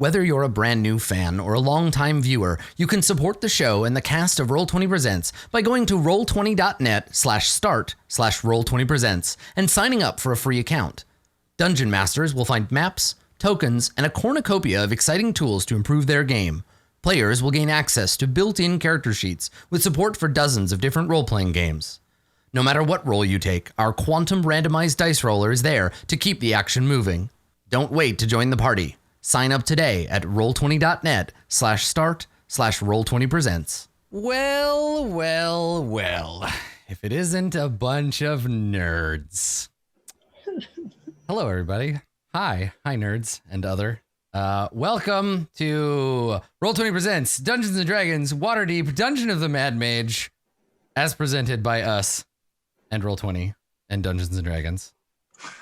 Whether you're a brand new fan or a longtime viewer, you can support the show and the cast of Roll20 Presents by going to roll20.net/start/roll20presents and signing up for a free account. Dungeon Masters will find maps, tokens, and a cornucopia of exciting tools to improve their game. Players will gain access to built-in character sheets with support for dozens of different role-playing games. No matter what role you take, our quantum randomized dice roller is there to keep the action moving. Don't wait to join the party. Sign up today at roll20.net/start/roll20presents. Well. If it isn't a bunch of nerds. Hello, everybody. Hi, nerds and other. Welcome to Roll20 Presents Dungeons & Dragons Waterdeep Dungeon of the Mad Mage, as presented by us and Roll20 and Dungeons & Dragons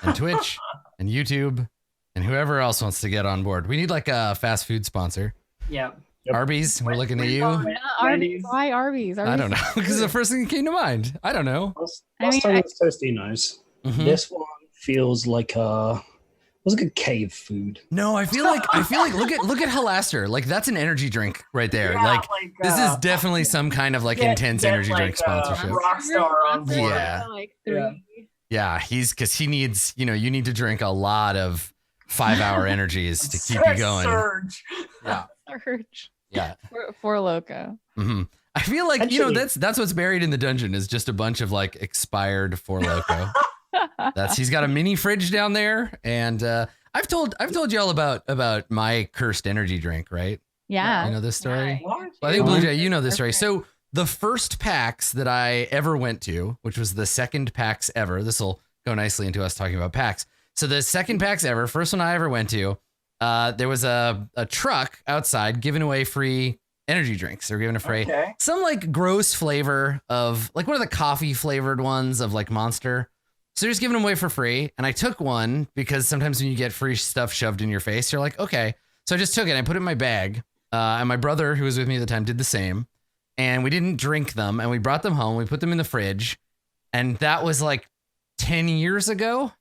and Twitch and YouTube and whoever else wants to get on board. We need like a fast food sponsor. Yeah. Arby's, we're looking at you. Arby's. Why Arby's? I don't know, because the first thing that came to mind. I don't know. Last time it was Tostinos. Mm-hmm. This one feels like cave food. No, I feel like look at Halaster. Like that's an energy drink right there. Yeah, like this is definitely some kind of like intense energy drink sponsorship. Rockstar on board. Yeah. Yeah, because he needs, you need to drink a lot of 5-hour energies to keep you going. Surge. Yeah. Surge. Yeah. For Loco. Mm-hmm. I feel like, that's what's buried in the dungeon is just a bunch of like expired For Loco. He's got a mini fridge down there, and I've told y'all about my cursed energy drink, right? Yeah. You know this story? What? Well, I think Blue Jay, you know this story. So the first PAX that I ever went to, which was the second PAX ever, this will go nicely into us talking about PAX. So the second PAX ever, first one I ever went to, there was a truck outside giving away free energy drinks. They're giving away some like gross flavor of like one of the coffee flavored ones of like Monster. So they're just giving them away for free. And I took one because sometimes when you get free stuff shoved in your face, you're like, okay. So I just took it and I put it in my bag. And my brother, who was with me at the time, did the same. And we didn't drink them. And we brought them home. We put them in the fridge. And that was like 10 years ago.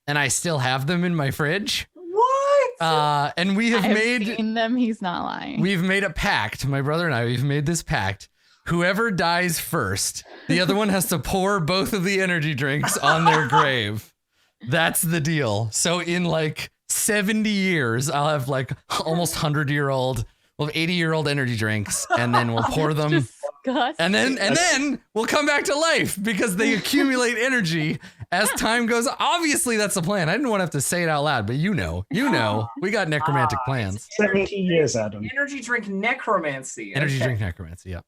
And I still have them in my fridge. What? And we have seen them. He's not lying. We've made a pact. My brother and I, we've made this pact. Whoever dies first, the other one has to pour both of the energy drinks on their grave. That's the deal. So in like 70 years, I'll have like almost 100-year-old, we'll have 80-year-old energy drinks, and then we'll pour them. Disgusting. And then we'll come back to life because they accumulate energy as time goes. Obviously, that's the plan. I didn't want to have to say it out loud, but you know, we got necromantic plans. 70 years, Adam. Energy drink necromancy. Energy drink necromancy, yeah.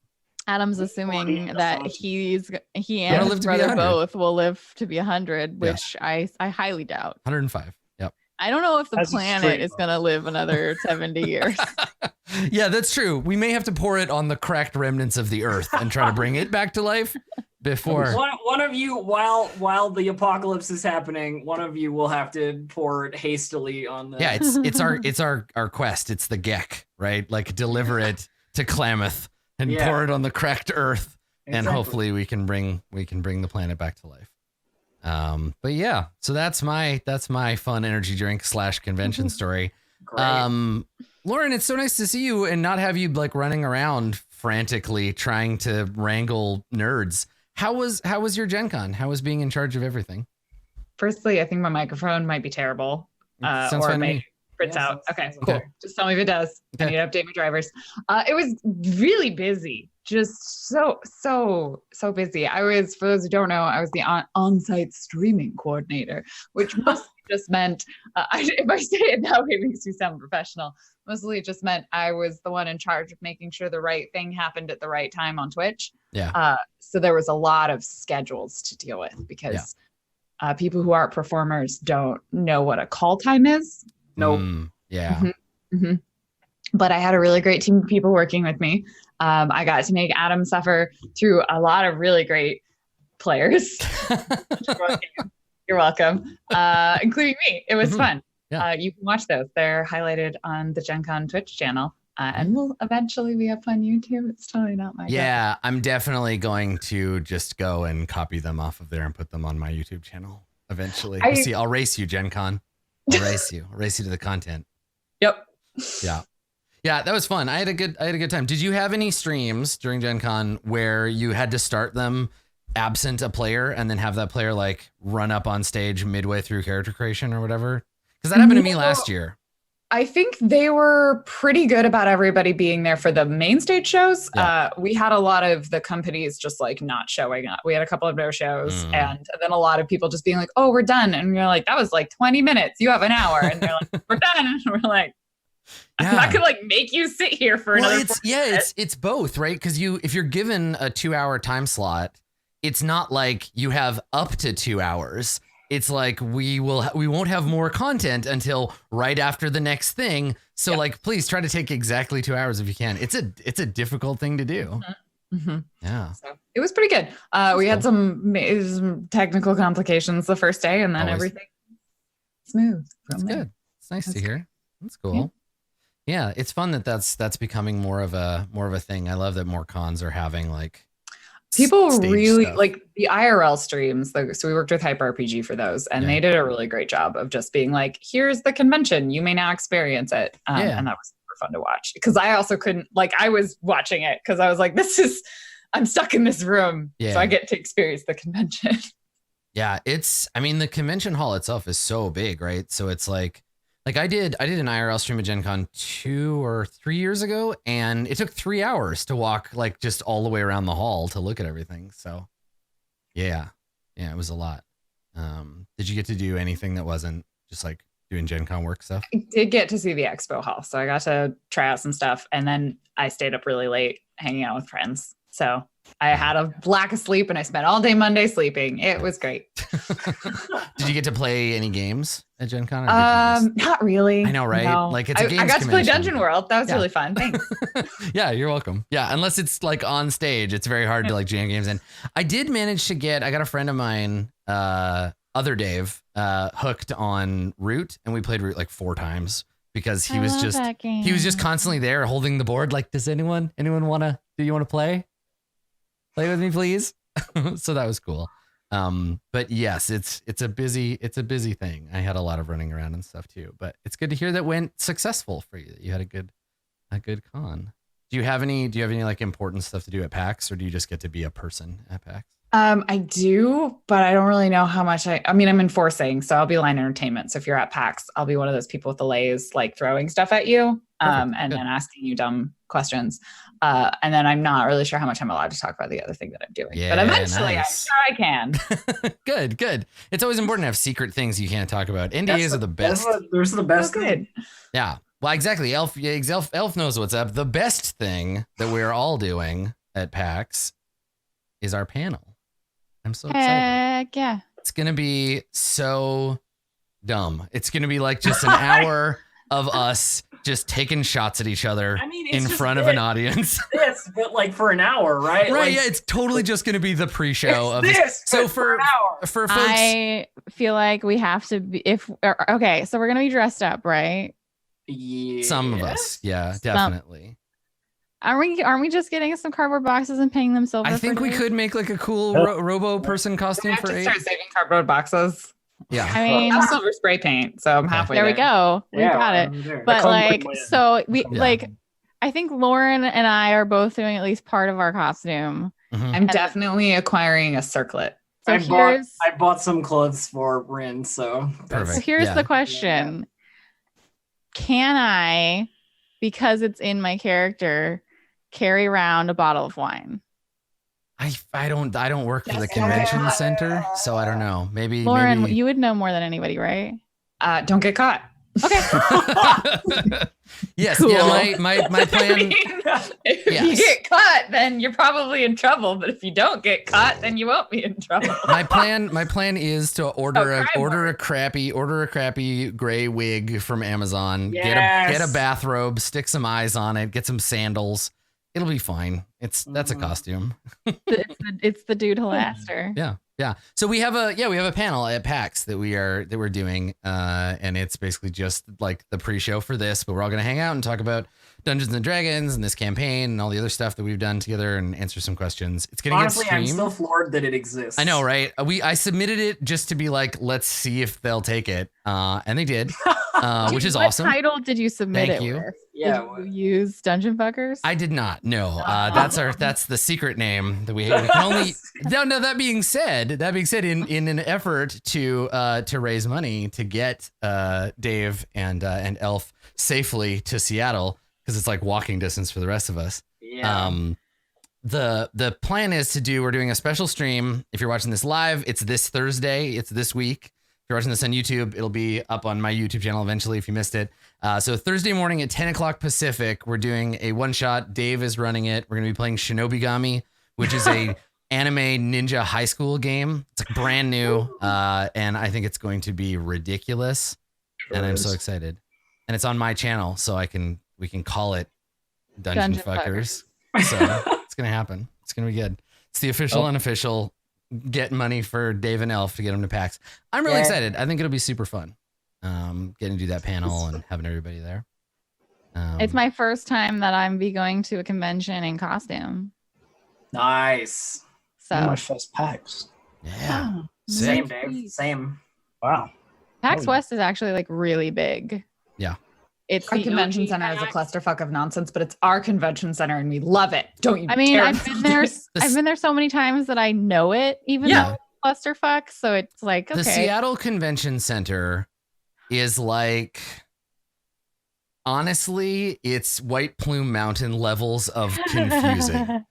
Adam's assuming that he and his brother both will live to be 100, which I highly doubt. 105. Yep. I don't know if the planet is going to live another 70 years. Yeah, that's true. We may have to pour it on the cracked remnants of the earth and try to bring it back to life before. One of you, while the apocalypse is happening, one of you will have to pour it hastily on the. Yeah, it's our quest. It's the Gek, right? Like deliver it to Klamath. And pour it on the cracked earth, and hopefully we can bring the planet back to life. But yeah, so that's my fun energy drink / convention story. Lauren, it's so nice to see you and not have you like running around frantically trying to wrangle nerds. How was your Gen Con? How was being in charge of everything? Firstly, I think my microphone might be terrible. Sounds or fine to me. Prints out. Okay, cool. Just tell me if it does. I need to update my drivers. It was really busy. Just so busy. I was, for those who don't know, I was the on-site streaming coordinator, which mostly just meant, if I say it that way, it makes me sound professional. Mostly it just meant I was the one in charge of making sure the right thing happened at the right time on Twitch. Yeah. So there was a lot of schedules to deal with because people who aren't performers don't know what a call time is. Nope. Yeah. Mm-hmm. Mm-hmm. But I had a really great team of people working with me. I got to make Adam suffer through a lot of really great players. You're welcome. Including me. It was fun. Yeah. You can watch those. They're highlighted on the Gen Con Twitch channel. And will eventually be up on YouTube. It's totally not my job. I'm definitely going to just go and copy them off of there and put them on my YouTube channel eventually. I'll race you, Gen Con. I'll race you to the content. Yep. Yeah. Yeah, that was fun. I had a good time. Did you have any streams during Gen Con where you had to start them absent a player and then have that player like run up on stage midway through character creation or whatever? Because that happened to me last year. I think they were pretty good about everybody being there for the main stage shows. Yeah. We had a lot of the companies just like not showing up. We had a couple of no shows and then a lot of people just being like, oh, we're done. And we're like, that was like 20 minutes. You have an hour. And they're like, we're done. And we're like, I'm not gonna like make you sit here for another. It's both, right? Because if you're given a 2-hour time slot, it's not like you have up to 2 hours. It's like we won't have more content until right after the next thing. So like, please try to take exactly 2 hours if you can. It's a difficult thing to do. Mm-hmm. Yeah. So it was pretty good. We had some technical complications the first day, and then everything smooth. That's good. It's nice to hear. That's cool. Yeah, it's fun that's becoming more of a thing. I love that more cons are having like people really stuff. Like the IRL streams. So we worked with Hyper RPG for those, and they did a really great job of just being like, "Here's the convention. You may now experience it." And that was super fun to watch because I also couldn't I was watching it because I was like, I'm stuck in this room, so I get to experience the convention. Yeah, the convention hall itself is so big, right? So it's like I did an IRL stream at Gen Con 2 or 3 years ago, and it took 3 hours to walk like just all the way around the hall to look at everything. So yeah, it was a lot. Did you get to do anything that wasn't just like doing Gen Con work stuff? I did get to see the expo hall, so I got to try out some stuff, and then I stayed up really late hanging out with friends. So I had a lack of sleep, and I spent all day Monday sleeping. It was great. Did you get to play any games at Gen Con? Not really. I know, right? No. Like it's a games I got to play convention. Dungeon World. That was really fun. Thanks. Yeah, you're welcome. Yeah, unless it's like on stage, it's very hard to like jam games in. I did manage to I got a friend of mine, other Dave, hooked on Root, and we played Root like 4 times because he was just constantly there holding the board. Like, does anyone do you want to play? Play with me, please. So that was cool. But yes, it's a busy thing. I had a lot of running around and stuff too, but it's good to hear that went successful for you. That you had a good con. Do you have any like important stuff to do at PAX, or do you just get to be a person at PAX? I do, but I don't really know how much I'm enforcing, so I'll be line entertainment. So if you're at PAX, I'll be one of those people with the lays, like throwing stuff at you, and then asking you dumb questions. And then I'm not really sure how much I'm allowed to talk about the other thing that I'm doing. But eventually nice. I'm sure I can. Good. It's always important to have secret things you can't talk about. NDAs are the best. There's the best. Good. Yeah. Well, exactly. Elf knows what's up. The best thing that we're all doing at PAX is our panel. I'm so excited. Heck yeah. It's going to be so dumb. It's going to be like just an hour of us just taking shots at each other in front of an audience. But like for an hour, right? Right. Like, Yeah. It's totally just going to be the pre-show of this. So for an hour. For folks, I feel like we have to be so we're going to be dressed up, right? Yeah. Some of us. Yeah, definitely. Aren't we just getting some cardboard boxes and paying them silver? I think we could make like a cool robo person costume for 8. Start saving cardboard boxes. Yeah. I mean, I have silver spray paint, so I'm halfway there. We go. We got it. But I think Lauren and I are both doing at least part of our costume. Mm-hmm. I'm definitely acquiring a circlet. So I bought some clothes for Rin, so perfect. So here's the question. Yeah. Can I, because it's in my character, carry around a bottle of wine? I don't work for the convention center, so I don't know. Maybe Lauren, you would know more than anybody, right? Don't get caught. Okay. Yes. Cool. Yeah. My plan. If you get caught, then you're probably in trouble. But if you don't get caught, then you won't be in trouble. My plan is to order a crappy gray wig from Amazon. Yes. Get a bathrobe, stick some eyes on it, get some sandals. It'll be fine. That's a costume. It's the dude Halaster. Yeah. So we have a panel at PAX that we're doing, and it's basically just like the pre-show for this, but we're all gonna hang out and talk about Dungeons and Dragons and this campaign and all the other stuff that we've done together and answer some questions. It's gonna Honestly, get I'm streamed. still floored that it exists. I know, right? I submitted it just to be like, let's see if they'll take it, and they did, which is awesome. What title did you submit Thank it you. with? Yeah. Did you use Dungeon Fuckers? I did not. No, that's the secret name that we can only. No. That being said, in an effort to raise money to get Dave and Elf safely to Seattle, because it's like walking distance for the rest of us. Yeah. The plan is we're doing a special stream. If you're watching this live, it's this Thursday. It's this week. If you're watching this on YouTube, it'll be up on my YouTube channel eventually if you missed it. So Thursday morning at 10 o'clock Pacific, we're doing a one shot. Dave is running it. We're going to be playing Shinobigami, which is a anime ninja high school game. It's like brand new. And I think it's going to be ridiculous. Sure and I'm is. so excited. And it's on my channel, so we can call it Dungeon Fuckers. So it's going to happen. It's going to be good. It's the official, unofficial get money for Dave and Elf to get them to PAX. I'm really excited. I think it'll be super fun. Getting to do that panel and having everybody there. It's my first time that I'm be going to a convention in costume. Nice. So My first PAX. Yeah. Oh, Same, Sick. Dave. Same. Wow. PAX West is actually like really big. Yeah. It's Our the convention OG center is a PAX. clusterfuck of nonsense, but it's our convention center and we love it. Don't you? I mean, dare. I've been there. I've been there so many times that I know it, even Yeah. though it's clusterfuck. So it's like, okay. The Seattle Convention Center is like, honestly, it's White Plume Mountain levels of confusing.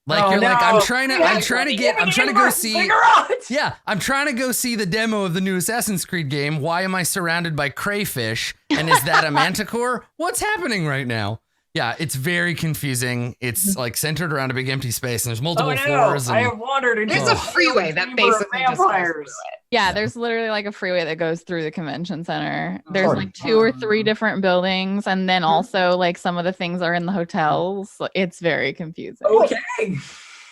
Like Oh, you're like, no. I'm trying to go see. Cigarettes! Yeah, I'm trying to go see the demo of the new Assassin's Creed game. Why am I surrounded by crayfish? And is that a manticore? What's happening right now? Yeah, it's very confusing. It's like centered around a big empty space, and there's multiple Oh, no. floors. I And have wandered into There's a freeway that basically just goes through it. Yeah, there's literally like a freeway that goes through the convention center. There's Sorry. like 2 or 3 different buildings, and then also like some of the things are in the hotels. So it's very confusing. Okay.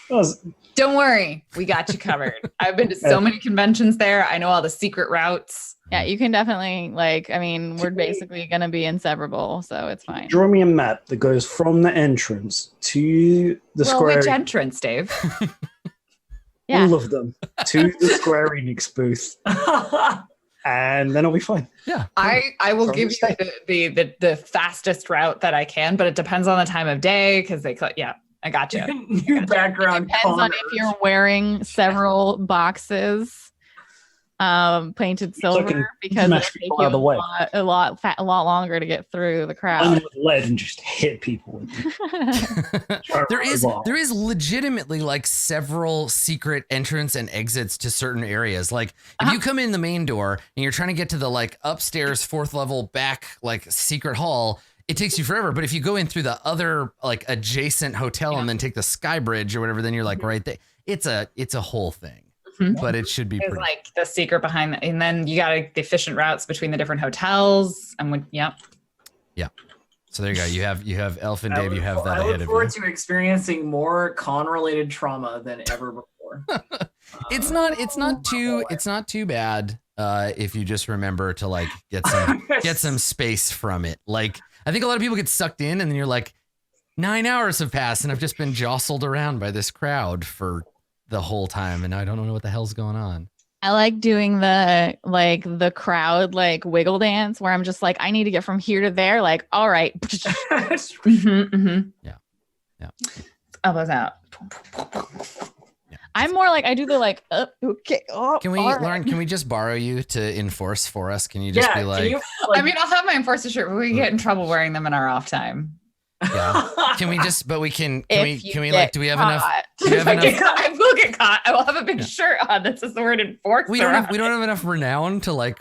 That was- Don't worry, we got you covered. I've been to so many conventions there. I know all the secret routes. Yeah, you can definitely like. I mean, we're basically gonna be inseparable, so it's fine. Draw me a map that goes from the entrance to the Well, square. which entrance, Dave? Yeah. All of them to the Square Enix booth, and then I'll be fine. yeah, I will From give the you the fastest route that I can, but it depends on the time of day because I got you. New background. Depends on if you're wearing several boxes painted silver can because smash it'll take people you out of the way. a lot longer to get through the I'm crowd. with lead and just hit people with it. there is legitimately like several secret entrance and exits to certain areas. Like if you come in the main door and you're trying to get to the like upstairs 4th level back like secret hall, it takes you forever. But if you go in through the other like adjacent hotel and then take the sky bridge or whatever, then you're like right there. It's a whole thing. Mhm. But it should be It's pretty. like the secret behind, and then you got the efficient routes between the different hotels. And when, yep. So there you go. You have Elf and Dave. You have that I ahead look of forward you. to experiencing more con-related trauma than ever before. It's not too bad if you just remember to like get some space from it. Like I think a lot of people get sucked in and then you're like 9 hours have passed and I've just been jostled around by this crowd for the whole time and I don't know what the hell's going on. I like doing the crowd like wiggle dance where I'm just like, I need to get from here to there. Like, all right. Yeah. Elbows out. I'm more like I do the like, okay. Oh, Can we, all right. Lauren, can we just borrow you to enforce for us? Can you just be like, I mean, I'll have my enforcer shirt, but we get in trouble wearing them in our off time. yeah. Can we just, but we can If you we get like, do we have enough? caught. Do we have If I enough? get caught, I will get caught. I will have a big shirt on that says the word enforcer. We don't have enough renown to like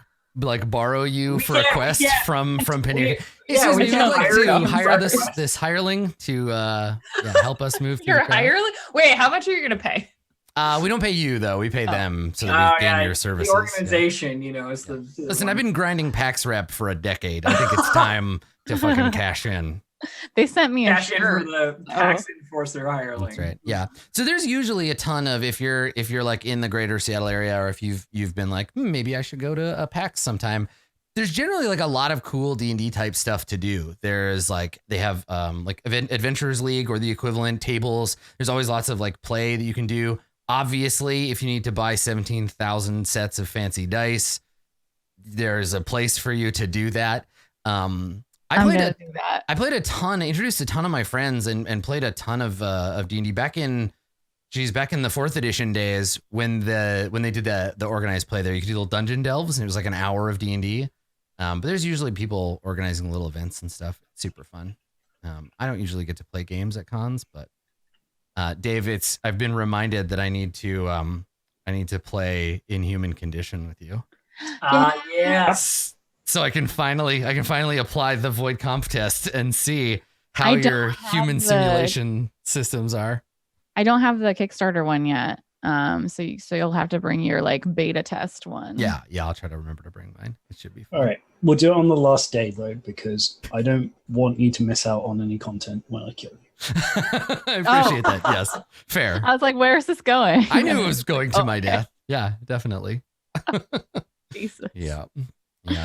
borrow you for a quest from Penny. Yeah, we Excuse me, can we'd like hire to you hire for this quest. this hireling to help us move through You're the crowd. hireling? Wait, how much are you going to pay? We don't pay you though. We pay them so that we gain your services. The Yeah. organization, is the. Listen, I've been grinding PAX rep for a decade. I think it's time to fucking cash in. They sent me a cash in for shirt. the tax enforcer hireling. That's right. Yeah. So there's usually a ton of if you're like in the greater Seattle area or if you've been like maybe I should go to a PAX sometime. there's generally like a lot of cool D&D type stuff to do. There's like, they have like Adventurers League or the equivalent tables. There's always lots of like play that you can do. Obviously, if you need to buy 17,000 sets of fancy dice, there's a place for you to do that. I played a ton, introduced a ton of my friends and played a ton of D&D back in the 4th edition days when they did the organized play there. You could do little dungeon delves and it was like an hour of D&D. But there's usually people organizing little events and stuff. It's super fun. I don't usually get to play games at cons, but Dave, I've been reminded that I need to play Inhuman Condition with you. Yes. So I can finally apply the Void Comp test and see how your human simulation systems are. I don't have the Kickstarter one yet. So you'll have to bring your like beta test one. Yeah, I'll try to remember to bring mine. It should be fun. All right. We'll do it on the last day though, because I don't want you to miss out on any content when I kill you. I appreciate that. Yes. Fair. I was like, where's this going? I knew it was going to my death. Yeah, definitely. Jesus. Yeah. Okay.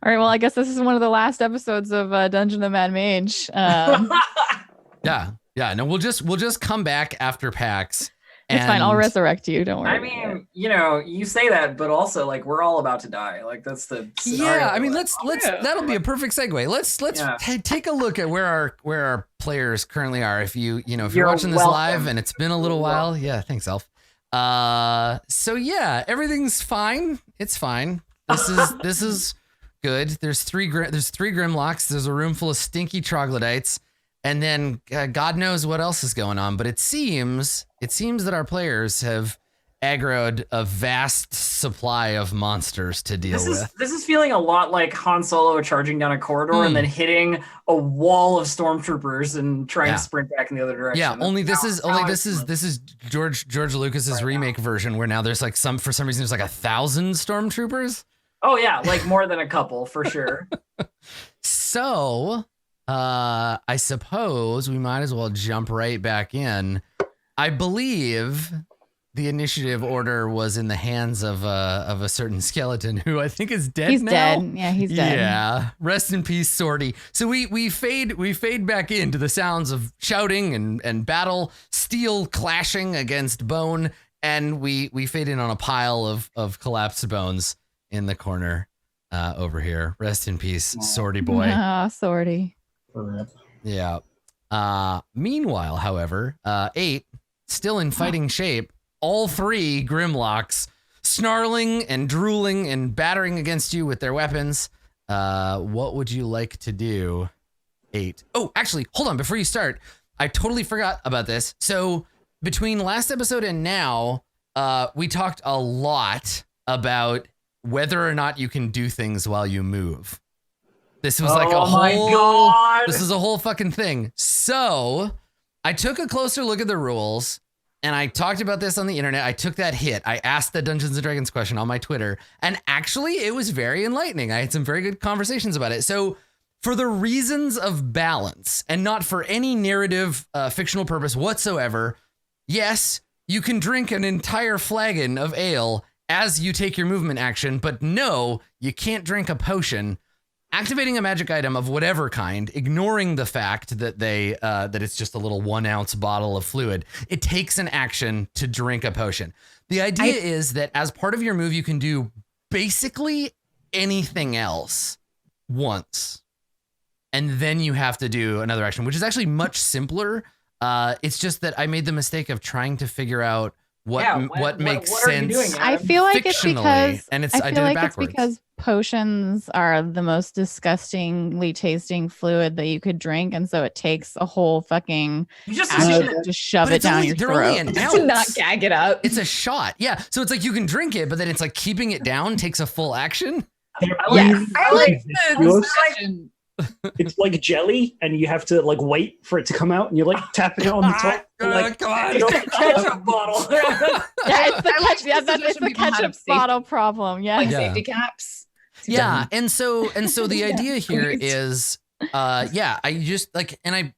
All right. Well, I guess this is one of the last episodes of Dungeon of Mad Mage. Yeah. No, we'll just come back after PAX. It's fine. I'll resurrect you. Don't worry. I mean, you say that, but also like we're all about to die. Like that's the scenario. Yeah. I mean, let's that'll be a perfect segue. Let's take a look at where our players currently are. If you're watching this live and it's been a little while. Yeah. Thanks, Elf. So yeah, everything's fine. It's fine. This is good. There's three Grimlocks. There's a room full of stinky troglodytes. And then God knows what else is going on, but it seems that our players have aggroed a vast supply of monsters to deal with. This is feeling a lot like Han Solo charging down a corridor and then hitting a wall of stormtroopers and trying to sprint back in the other direction. Yeah, this is George Lucas's remake version where now there's like for some reason there's like 1,000 stormtroopers. Oh yeah, like more than a couple for sure. So I suppose we might as well jump right back in. I believe the initiative order was in the hands of a certain skeleton who I think is dead. He's now. dead. Yeah, he's dead. Yeah. Rest in peace, Sorty. So we fade back into the sounds of shouting and battle, steel clashing against bone, and we fade in on a pile of collapsed bones in the corner over here. Rest in peace, Sorty boy. Ah, Sorty. Yeah. Meanwhile, however, 8 still in fighting shape. All 3 Grimlocks snarling and drooling and battering against you with their weapons. What would you like to do, 8? Oh, actually, hold on. Before you start, I totally forgot about this. So between last episode and now, we talked a lot about whether or not you can do things while you move. This was like this is a whole fucking thing. So I took a closer look at the rules and I talked about this on the internet. I took that hit. I asked the Dungeons and Dragons question on my Twitter, and actually it was very enlightening. I had some very good conversations about it. So for the reasons of balance and not for any narrative fictional purpose whatsoever, yes, you can drink an entire flagon of ale as you take your movement action, but no, you can't drink a potion. Activating a magic item of whatever kind, ignoring the fact that that it's just a little 1 ounce bottle of fluid, it takes an action to drink a potion. The idea is that as part of your move, you can do basically anything else once, and then you have to do another action, which is actually much simpler. It's just that I made the mistake of trying to figure out what makes sense. I feel like it's because I did it backwards. It's because potions are the most disgustingly tasting fluid that you could drink, and so it takes a whole fucking action to shove it down your throat. To not gag it up. It's a shot. Yeah. So it's like you can drink it, but then it's like keeping it down takes a full action. I like the It's like jelly, and you have to like wait for it to come out, and you're like tapping it on the top. Like, come on, ketchup bottle. It's the ketchup bottle problem. Yeah, like safety caps. Yeah, and so the idea here is, I just like, and I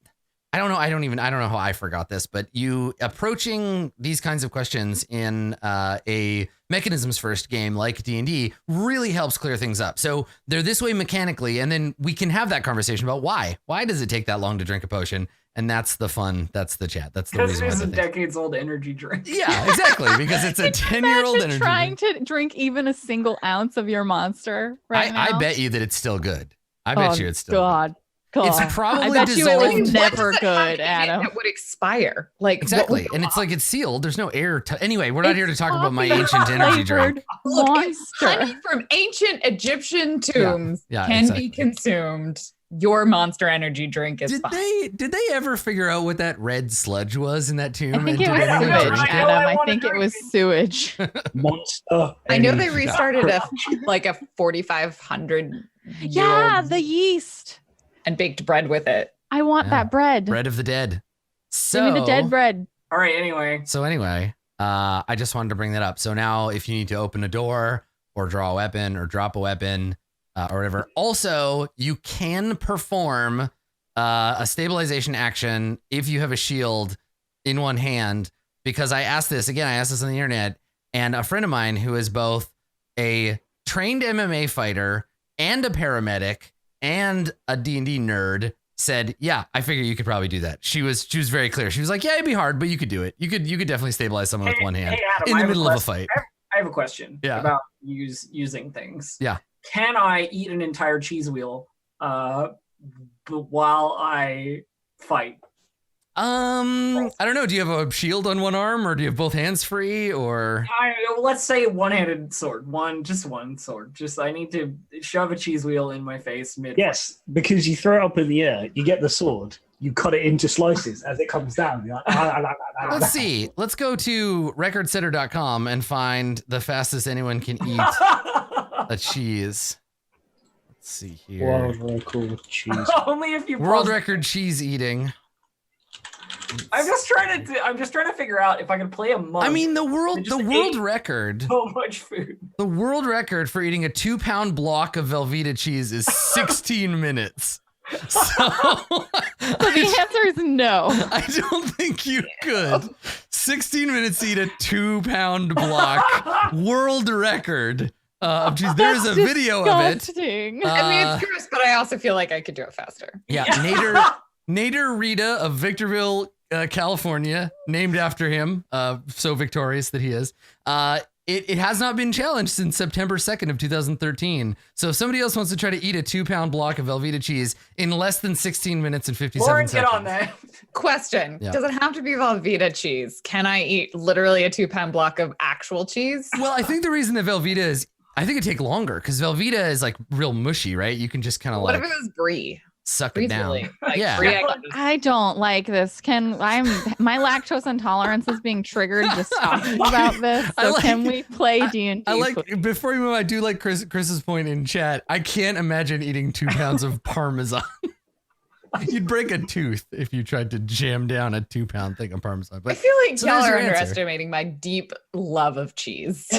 don't know how I forgot this, but you approaching these kinds of questions in a mechanisms first game like D&D really helps clear things up. So they're this way mechanically, and then we can have that conversation about why. Why does it take that long to drink a potion? And that's the fun. That's the chat. That's the reason. Because it's a decades-old energy drink. Yeah, exactly. Because it's a 10-year-old energy trying drink. to drink even a single ounce of your monster right now. I bet you that it's still good. I bet you it's still God. God. It's probably I bet dissolved. you it was never good, Adam. It would expire. Like Exactly. And it's like it's sealed. There's no air. Anyway, we're not here to talk about my ancient energy drink. Look, honey from ancient Egyptian tombs can be consumed. Your monster energy drink is fine. Did they ever figure out what that red sludge was in that tomb? I think it was sewage, Adam. I think it was sewage. Monster. I know they restarted a 4,500. Yeah, the yeast. And baked bread with it. I want that bread. Bread of the dead. So, give me the dead bread. All right, anyway. So I just wanted to bring that up. So now if you need to open a door or draw a weapon or drop a weapon or whatever, also you can perform a stabilization action if you have a shield in one hand, because I asked this on the internet, and a friend of mine who is both a trained MMA fighter and a paramedic and a D&D nerd said, yeah, I figure you could probably do that. She was very clear. She was like, yeah, it'd be hard, but you could do it. You could definitely stabilize someone with one hand Adam, in the middle of a fight. I have a question about using things. Yeah. Can I eat an entire cheese wheel while I fight? I don't know. Do you have a shield on one arm, or do you have both hands free, or? Let's say one-handed sword. Just one sword. I need to shove a cheese wheel in my face mid. Yes, because you throw it up in the air, you get the sword, you cut it into slices as it comes down. You're like, Let's see. Let's go to recordsetter.com and find the fastest anyone can eat a cheese. Let's see here. World record cheese. Only if you world record cheese eating. I'm just trying to figure out if I can play a monk. I mean, the world record. So much food. The world record for eating a 2-pound block of Velveeta cheese is 16 minutes. So the answer is no. I don't think you could. 16 minutes to eat a 2-pound block. World record of cheese. There's a video of it. I mean, it's gross, but I also feel like I could do it faster. Yeah, Nader Rita of Victorville, California, named after him, so victorious that he is. It has not been challenged since September 2nd of 2013. So if somebody else wants to try to eat a 2-pound block of Velveeta cheese in less than 16 minutes and 57 seconds. Get on that. Question. Yeah. Does it have to be Velveeta cheese? Can I eat literally a 2-pound block of actual cheese? Well, I think the reason that Velveeta is, I think it'd take longer because Velveeta is like real mushy, right? You can just kind of What if it was brie? Suck it down. Like, yeah. I don't like this. My lactose intolerance is being triggered just talking about this. So can we play D&D? I like, before you move, I do like Chris's point in chat. I can't imagine eating 2 pounds of Parmesan. You'd break a tooth if you tried to jam down a 2-pound thing of Parmesan. But I feel like y'all are underestimating my deep love of cheese.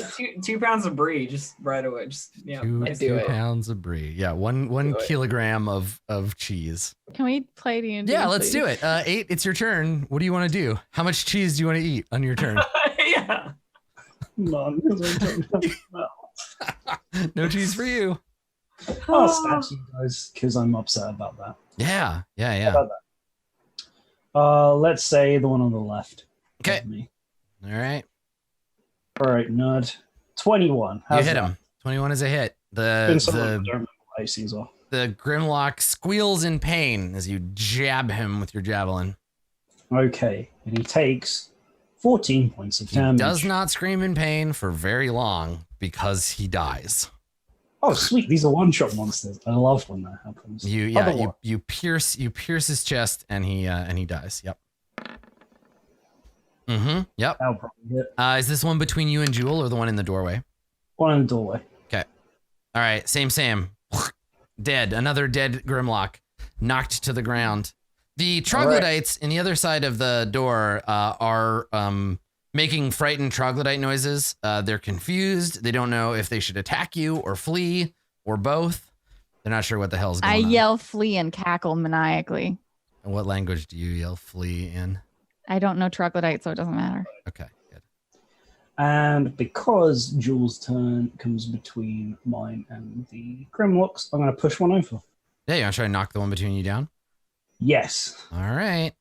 2 pounds of brie, just right away. Two pounds of brie. Yeah, one kilogram of cheese. Can we play D&D? Yeah, let's do it. 8, it's your turn. What do you want to do? How much cheese do you want to eat on your turn? Yeah. None. No cheese for you. I'll stab you guys because I'm upset about that. Yeah. Let's say the one on the left. Okay. All right, nerd. 21. You hit him. 21 is a hit. The Grimlock squeals in pain as you jab him with your javelin. Okay, and he takes 14 points of damage. He does not scream in pain for very long because he dies. Oh, sweet! These are one-shot monsters. I love when that happens. You pierce his chest and he dies. Yep. Yep. That'll probably hit. Is this one between you and Jewel or the one in the doorway? One in the doorway. Okay. All right. Same. Dead. Another dead Grimlock knocked to the ground. The troglodytes in the other side of the door are making frightened troglodyte noises. They're confused. They don't know if they should attack you or flee or both. They're not sure what the hell's going on. I yell flee and cackle maniacally. And what language do you yell flee in? I don't know troglodyte, so it doesn't matter. Okay, good. And because Jules' turn comes between mine and the Grimlocks, I'm going to push one over. Yeah, you want to try to knock the one between you down? Yes. All right.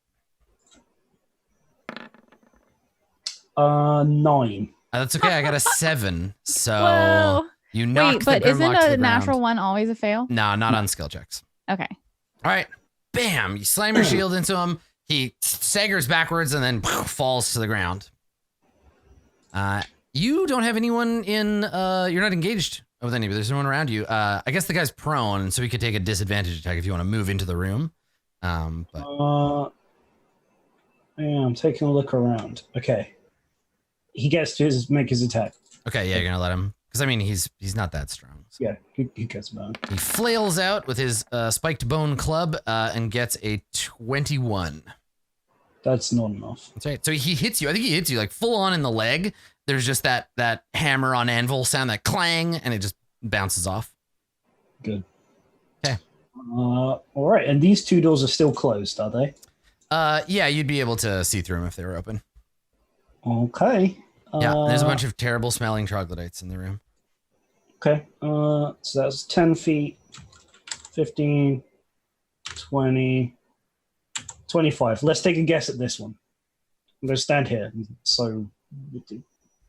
9. That's okay. I got a 7. So Whoa. you knocked Wait, but the isn't Grimlock to the a natural ground. one always a fail? No, not on skill checks. Okay. All right. Bam. You slam your shield into him. He staggers backwards and then falls to the ground. You don't have anyone in, you're not engaged with anybody. There's no one around you. I guess the guy's prone, so he could take a disadvantage attack if you want to move into the room. But yeah, I'm taking a look around. Okay. He gets to make his attack. okay, yeah, you're gonna let him, because I mean he's not that strong. So. Yeah, he gets about. He flails out with his spiked bone club and gets a 21. That's not enough. That's right. So he hits you. I think he hits you like full on in the leg. There's just that hammer on anvil sound, that clang, and it just bounces off. Good. Okay. All right, and these 2 doors are still closed, are they? Yeah, you'd be able to see through them if they were open. Okay. Yeah, there's a bunch of terrible smelling troglodytes in the room. Okay. So that's 10 feet, 15, 20, 25. Let's take a guess at this one. I'm going to stand here. So.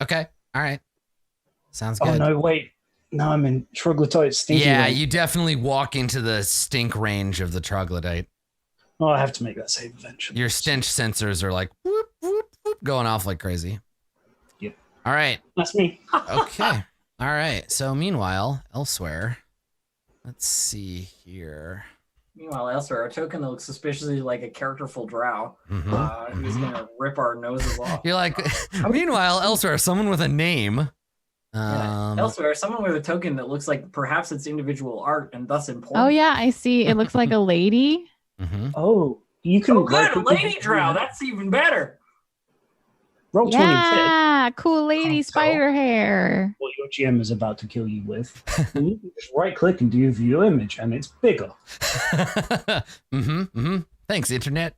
Okay. All right. Sounds good. Oh, no, wait. No, I'm in troglodyte stinky. Yeah, range. you definitely walk into the stink range of the troglodyte. Oh, I have to make that save eventually. Your stench sensors are like whoop, whoop, whoop, going off like crazy. Yep. All right. That's me. Okay. All right. So meanwhile, elsewhere, let's see here. Meanwhile, elsewhere, a token that looks suspiciously like a characterful drow Mm-hmm. who's going to rip our noses off. You're like, meanwhile, elsewhere, someone with a name. Elsewhere, someone with a token that looks like perhaps it's individual art and thus important. Oh yeah, I see. It looks like a lady. Mm-hmm. Oh, you can. Oh, good, a lady drow. That's even better. Roll 20 hit. Yeah, cool lady So- spider hair. What your GM is about to kill you with. And you can just right click and do view image, and it's bigger. Thanks, internet.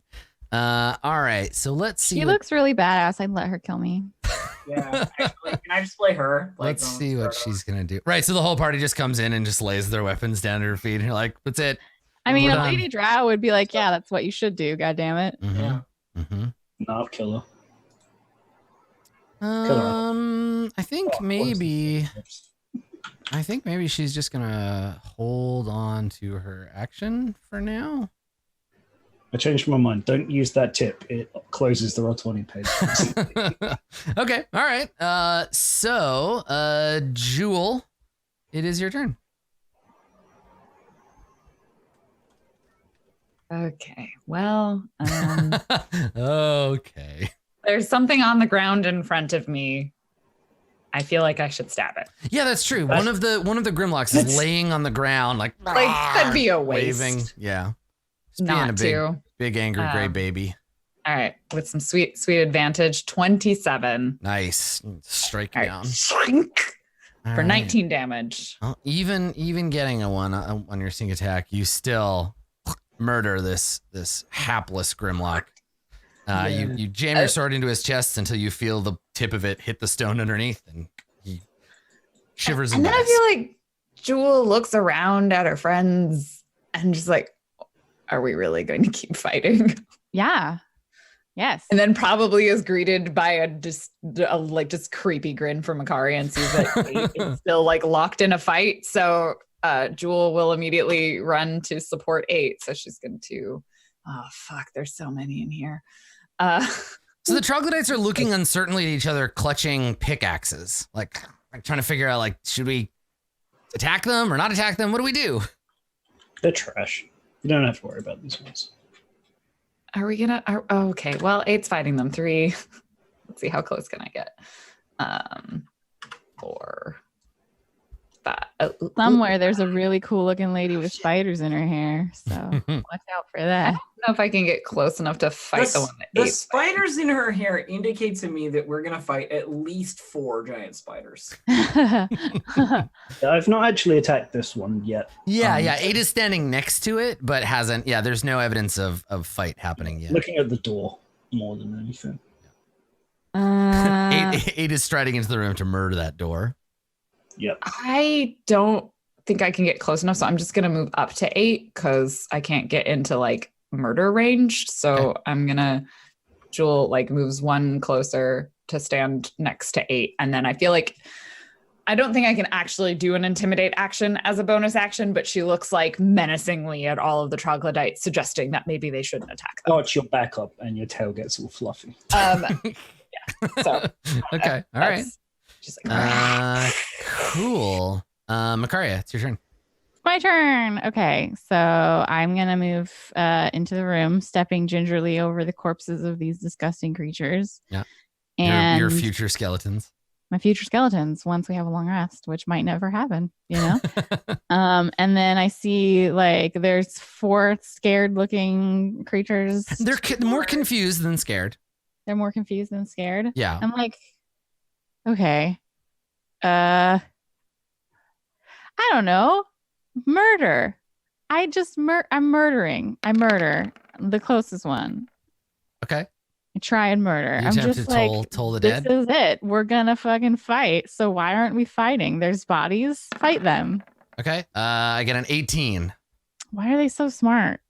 All right, so let's see. She looks really badass. I'd let her kill me. Yeah, actually, can I just play her? Let's see what she's gonna do. Right, so the whole party just comes in and just lays their weapons down at her feet. And you're like, that's it. I mean, We're a done. lady drow would be like, yeah, that's what you should do. God damn it. Yeah. No, I'll kill her. I think maybe she's just gonna hold on to her action for now. I changed my mind. Don't use that tip. It closes the Roll20 page. Okay, all right. So, Jewel, it is your turn. Okay. Well, Okay. there's something on the ground in front of me. I feel like I should stab it. Yeah, that's true. One of the Grimlocks is laying on the ground, like that'd be a waste. waving. Yeah, just Not being a to. big angry gray baby. All right, with some sweet advantage, 27. Nice, strike All down right, shrink All for right. 19 damage. Well, even getting a 1 on your sneak attack, you still murder this hapless Grimlock. You jam your sword into his chest until you feel the tip of it hit the stone underneath, and he shivers And and then I dies. feel like Jewel looks around at her friends and just like, are we really going to keep fighting? Yeah. Yes. And then probably is greeted by a just creepy grin from Makari and sees that Kate is still like locked in a fight. So Jewel will immediately run to support 8. So she's going to, oh fuck, there's so many in here. So the troglodytes are looking uncertainly at each other, clutching pickaxes, like trying to figure out, like, should we attack them or not attack them? What do we do? They're trash. You don't have to worry about these ones. Are we gonna? Okay, well, 8's fighting them. 3. Let's see, how close can I get? 4, 5. Somewhere there's a really cool looking lady with spiders in her hair. So watch out for I that. don't know if I can get close enough to fight the one that The 8's fighting. spiders in her hair indicate to me that we're gonna fight at least 4 giant spiders. I've not actually attacked this one yet. Yeah, 8 is standing next to it, but hasn't. Yeah, there's no evidence of fight happening yet. Looking at the door more than anything. Eight is striding into the room to murder that door. Yep. I don't think I can get close enough, so I'm just gonna move up to 8 because I can't get into like murder range. So I'm gonna Jewel like moves 1 closer to stand next to 8, and then I feel like I don't think I can actually do an intimidate action as a bonus action, but she looks like menacingly at all of the troglodytes, suggesting that maybe they shouldn't attack them. Oh, it's your backup, and your tail gets all fluffy. Yeah. So Okay. All right. She's like, Cool. Makaria, it's your turn. My turn. Okay, so I'm gonna move into the room, stepping gingerly over the corpses of these disgusting creatures. Yeah. And Your future skeletons. my future skeletons once we have a long rest, which might never happen, you know. And then I see like there's 4 scared looking creatures. They're more confused than scared. They're more confused than scared. Yeah. I'm like, okay, I don't know, murder. I'm murdering. I murder the closest one. Okay. I try and murder. You I'm attempt just to like, toll the this dead. is it. We're gonna fucking fight. So why aren't we fighting? There's bodies. Fight them. Okay. I get an 18. Why are they so smart?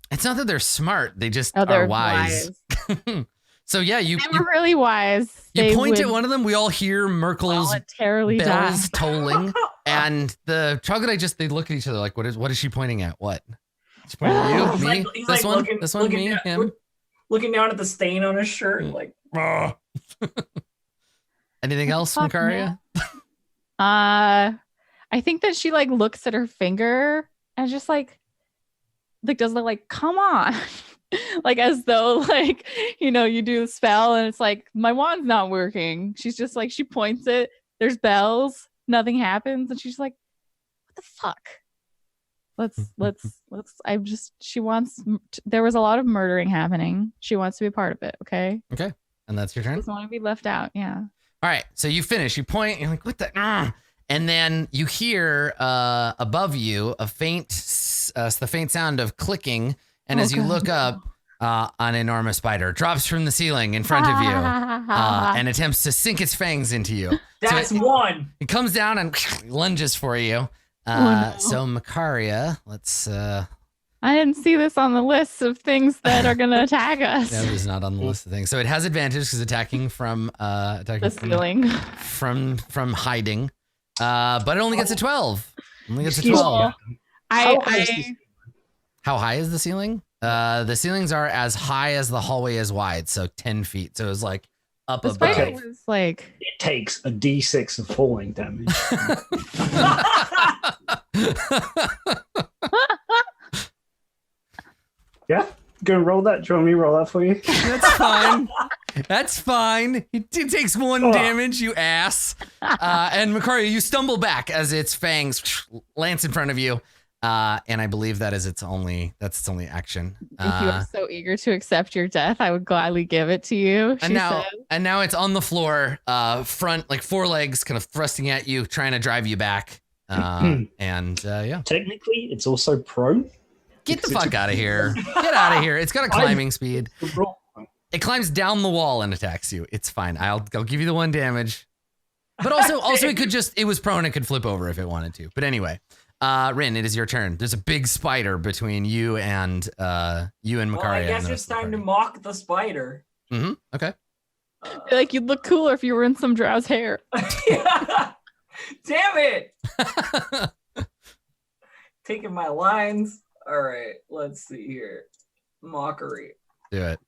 It's not that they're smart. They just Oh, are they're wise. So yeah, you They were really wise. you They point at would one of them. We all hear Merkel's voluntarily die. bells tolling, and the troglodyte they look at each other like, what is she pointing at? What? She's pointing at you, He's me, like- he's this like one, looking- this one, looking me, at- him. Looking down at the stain on his shirt, like, Anything else, Fuck, Makaria? I think that she like looks at her finger and just like does the like, come on. Like as though like, you know, you do the spell and it's like my wand's not working. She's just like, she points it, there's bells, nothing happens, and she's like, what the fuck? She wants, there was a lot of murdering happening. She wants to be a part of it. Okay. And that's your turn. Doesn't want to be left out. Yeah. All right, so you finish. You point. You're like, what the? And then you hear above you the faint sound of clicking. And as you look up, an enormous spider drops from the ceiling in front of you and attempts to sink its fangs into you. that's So one. it comes down and lunges for you. No. So Makaria, let's. I didn't see this on the list of things that are going to attack us. That was not on the list of things. So it has advantage because attacking from The ceiling. from hiding. But it only gets a 12. Only gets a Excuse 12. me. How high is the ceiling? The ceilings are as high as the hallway is wide, so 10 feet. So it was like up The above. spider was like, It takes a d6 of falling damage. Yeah? Go roll that. Do you want me to roll that for you? That's fine. That's fine. It takes 1 Oh. damage, you ass. And Makaria, you stumble back as its fangs lance in front of you. And I believe that's its only action. if you are so eager to accept your death, I would gladly give it to you. And now it's on the floor, front, like 4 legs kind of thrusting at you, trying to drive you back. Yeah. Technically, it's also prone. Get the fuck out of here. Get out of here. It's got a climbing speed. It climbs down the wall and attacks you. It's fine. I'll give you the 1 damage. But also it was prone and could flip over if it wanted to. But anyway, Rin, it is your turn. There's a big spider between you and Makaria. Well, I guess it's time to mock the spider. Mm-hmm. Okay. like you'd look cooler if you were in some drow's hair. Damn it! Taking my lines. All right, let's see here. Mockery. Do it.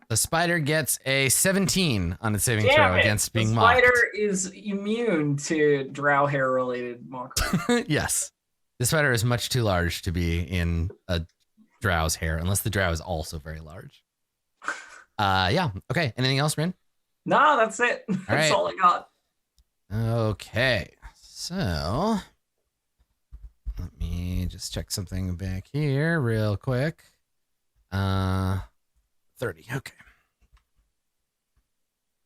The spider gets a 17 on its saving Damn throw it. against being the mocked. spider is immune to drow hair related mockery. Yes. The spider is much too large to be in a drow's hair, unless the drow is also very large. Yeah. Okay. Anything else, Rin? No, that's it. That's all I got. Okay. So let me just check something back here real quick. 30. Okay.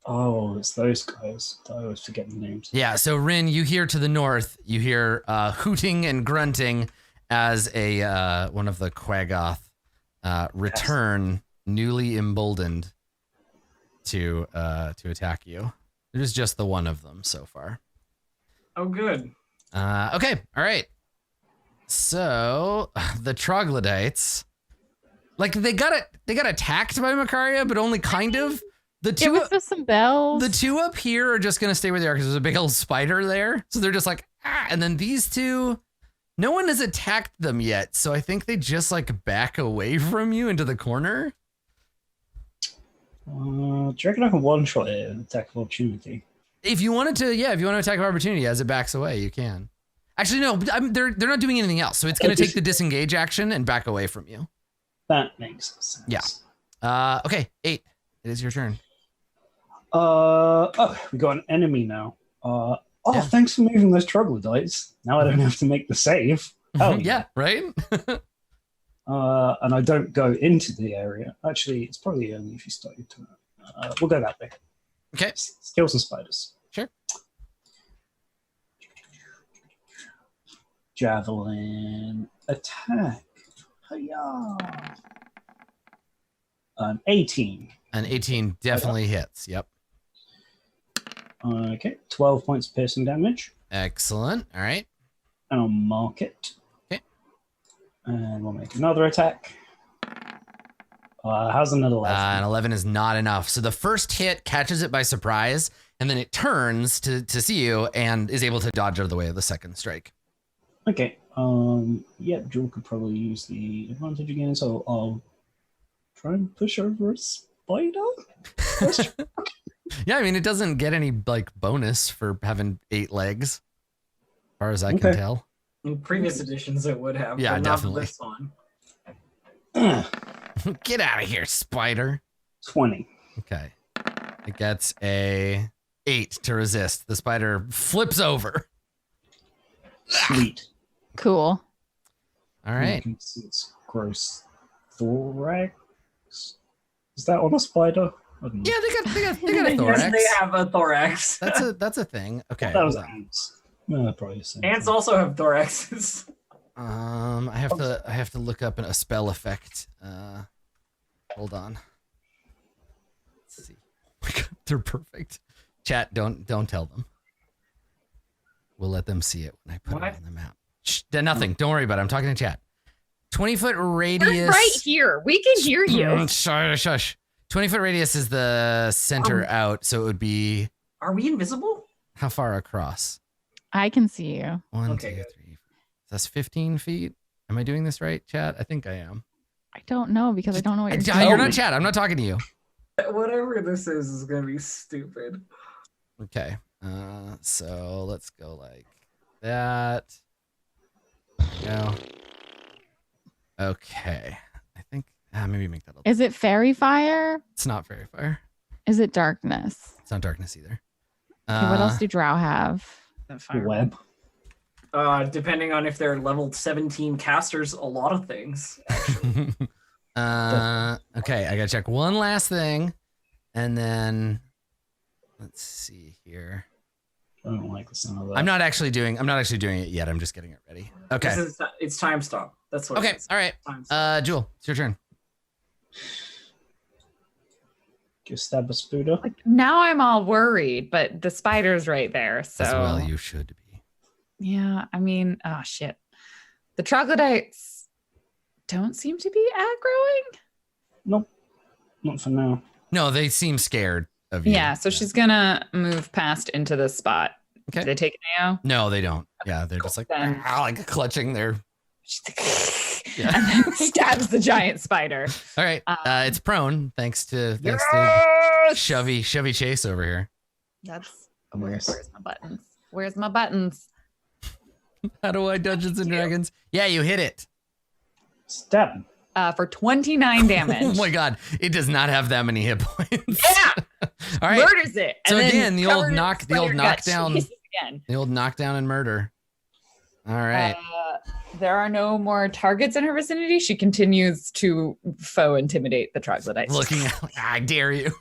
Oh, it's those guys. I always forget the names. Yeah, so Rin, you hear to the north, you hear hooting and grunting as a one of the Quaggoth return, newly emboldened, to attack you. It is just the one of them so far. Oh, good. Okay, all right. So the troglodytes, like they got attacked by Makaria, but only kind of. The It was just some bells. The two up here are just gonna stay where they are because there's a big old spider there. So they're just like, and then these two, no one has attacked them yet. So I think they just like back away from you into the corner. Do you reckon I can one-shot it and attack of opportunity? If you wanted to, if you want to attack of opportunity as it backs away, you can. Actually, no, they're not doing anything else. So it's gonna take the disengage action and back away from you. That makes sense. Yeah. Okay, 8. It is your turn. We got an enemy now. Thanks for moving those troglodytes. Now I don't have to make the save. Oh yeah, right. And I don't go into the area. Actually, it's probably only if you start your turn. We'll go that way. Okay. Let's kill some spiders. Sure. Javelin attack. Hiya. 18. An 18 definitely hits. Yep. Okay, 12 points of piercing damage. Excellent. All right. And I'll mark it. Okay. And we'll make another attack. How's an 11? An 11 is not enough. So the first hit catches it by surprise, and then it turns to see you and is able to dodge out of the way of the second strike. Okay. Jewel could probably use the advantage again, so I'll try and push over a spider. Yeah, I mean, it doesn't get any like bonus for having 8 legs, as far as I can tell. In previous editions, it would have. Yeah, but definitely. Not this one. Get out of here, spider. 20. Okay. It gets a 8 to resist. The spider flips over. Sweet. Cool. All right. You can see its gross thorax. Is that on a spider? Yeah, they got a thorax. Yes, they have a thorax. That's a thing. Okay. That was ants. Probably the same Ants thing. also have thoraxes. I have to look up a spell effect. Hold on. Let's see. Oh my God, they're perfect. Chat, don't tell them. We'll let them see it when I put it on the map. Shh, nothing. Don't worry about it. I'm talking to chat. 20-foot radius. We're right here. We can hear you. Shush. 20-foot radius is the center out, so it would be. Are we invisible? How far across? I can see you. 1, Okay, 2, good. 3. That's 15 feet. Am I doing this right, chat? I think I am. I don't know because I don't know what you're You're doing. not chat. I'm not talking to you. Whatever this is going to be stupid. Okay. So let's go like that. There we go. Okay. I think maybe make that a little. Is it fairy fire? It's not fairy fire. Is it darkness? It's not darkness either. Okay, what else do drow have? Web. Depending on if they're level 17 casters, a lot of things. Okay, I gotta check one last thing, and then let's see here. I don't like the sound of that. I'm not actually doing it yet. I'm just getting it ready. Okay. It's time stop. That's what. Okay. It is. All right. Time stop. Jewel, it's your turn. Just stab a spooder. Like, now I'm all worried, but the spider's right there. So As well, you should be. yeah, I mean, oh shit. The troglodytes don't seem to be aggroing. Nope. Not for now. No, they seem scared of you. Yeah, so she's gonna move past into this spot. Okay. Do they take an AO? No, they don't. Yeah, they're just like, Then- like clutching their. She's like, and then stabs the giant spider. All right. It's prone thanks to Yes! Shovey Chase over here. That's Nice. where's my buttons? Where's my buttons? How do I Dungeons and Dragons? Yeah, you hit it. Stab him. For 29 damage. Oh my God, it does not have that many hit points. Yeah. All right. Murders it. So and then again, the old covers knockdown, spider guts. Again. the old knockdown and murder. All right. There are no more targets in her vicinity. She continues to foe intimidate the troglodytes. Looking at, like, I dare you.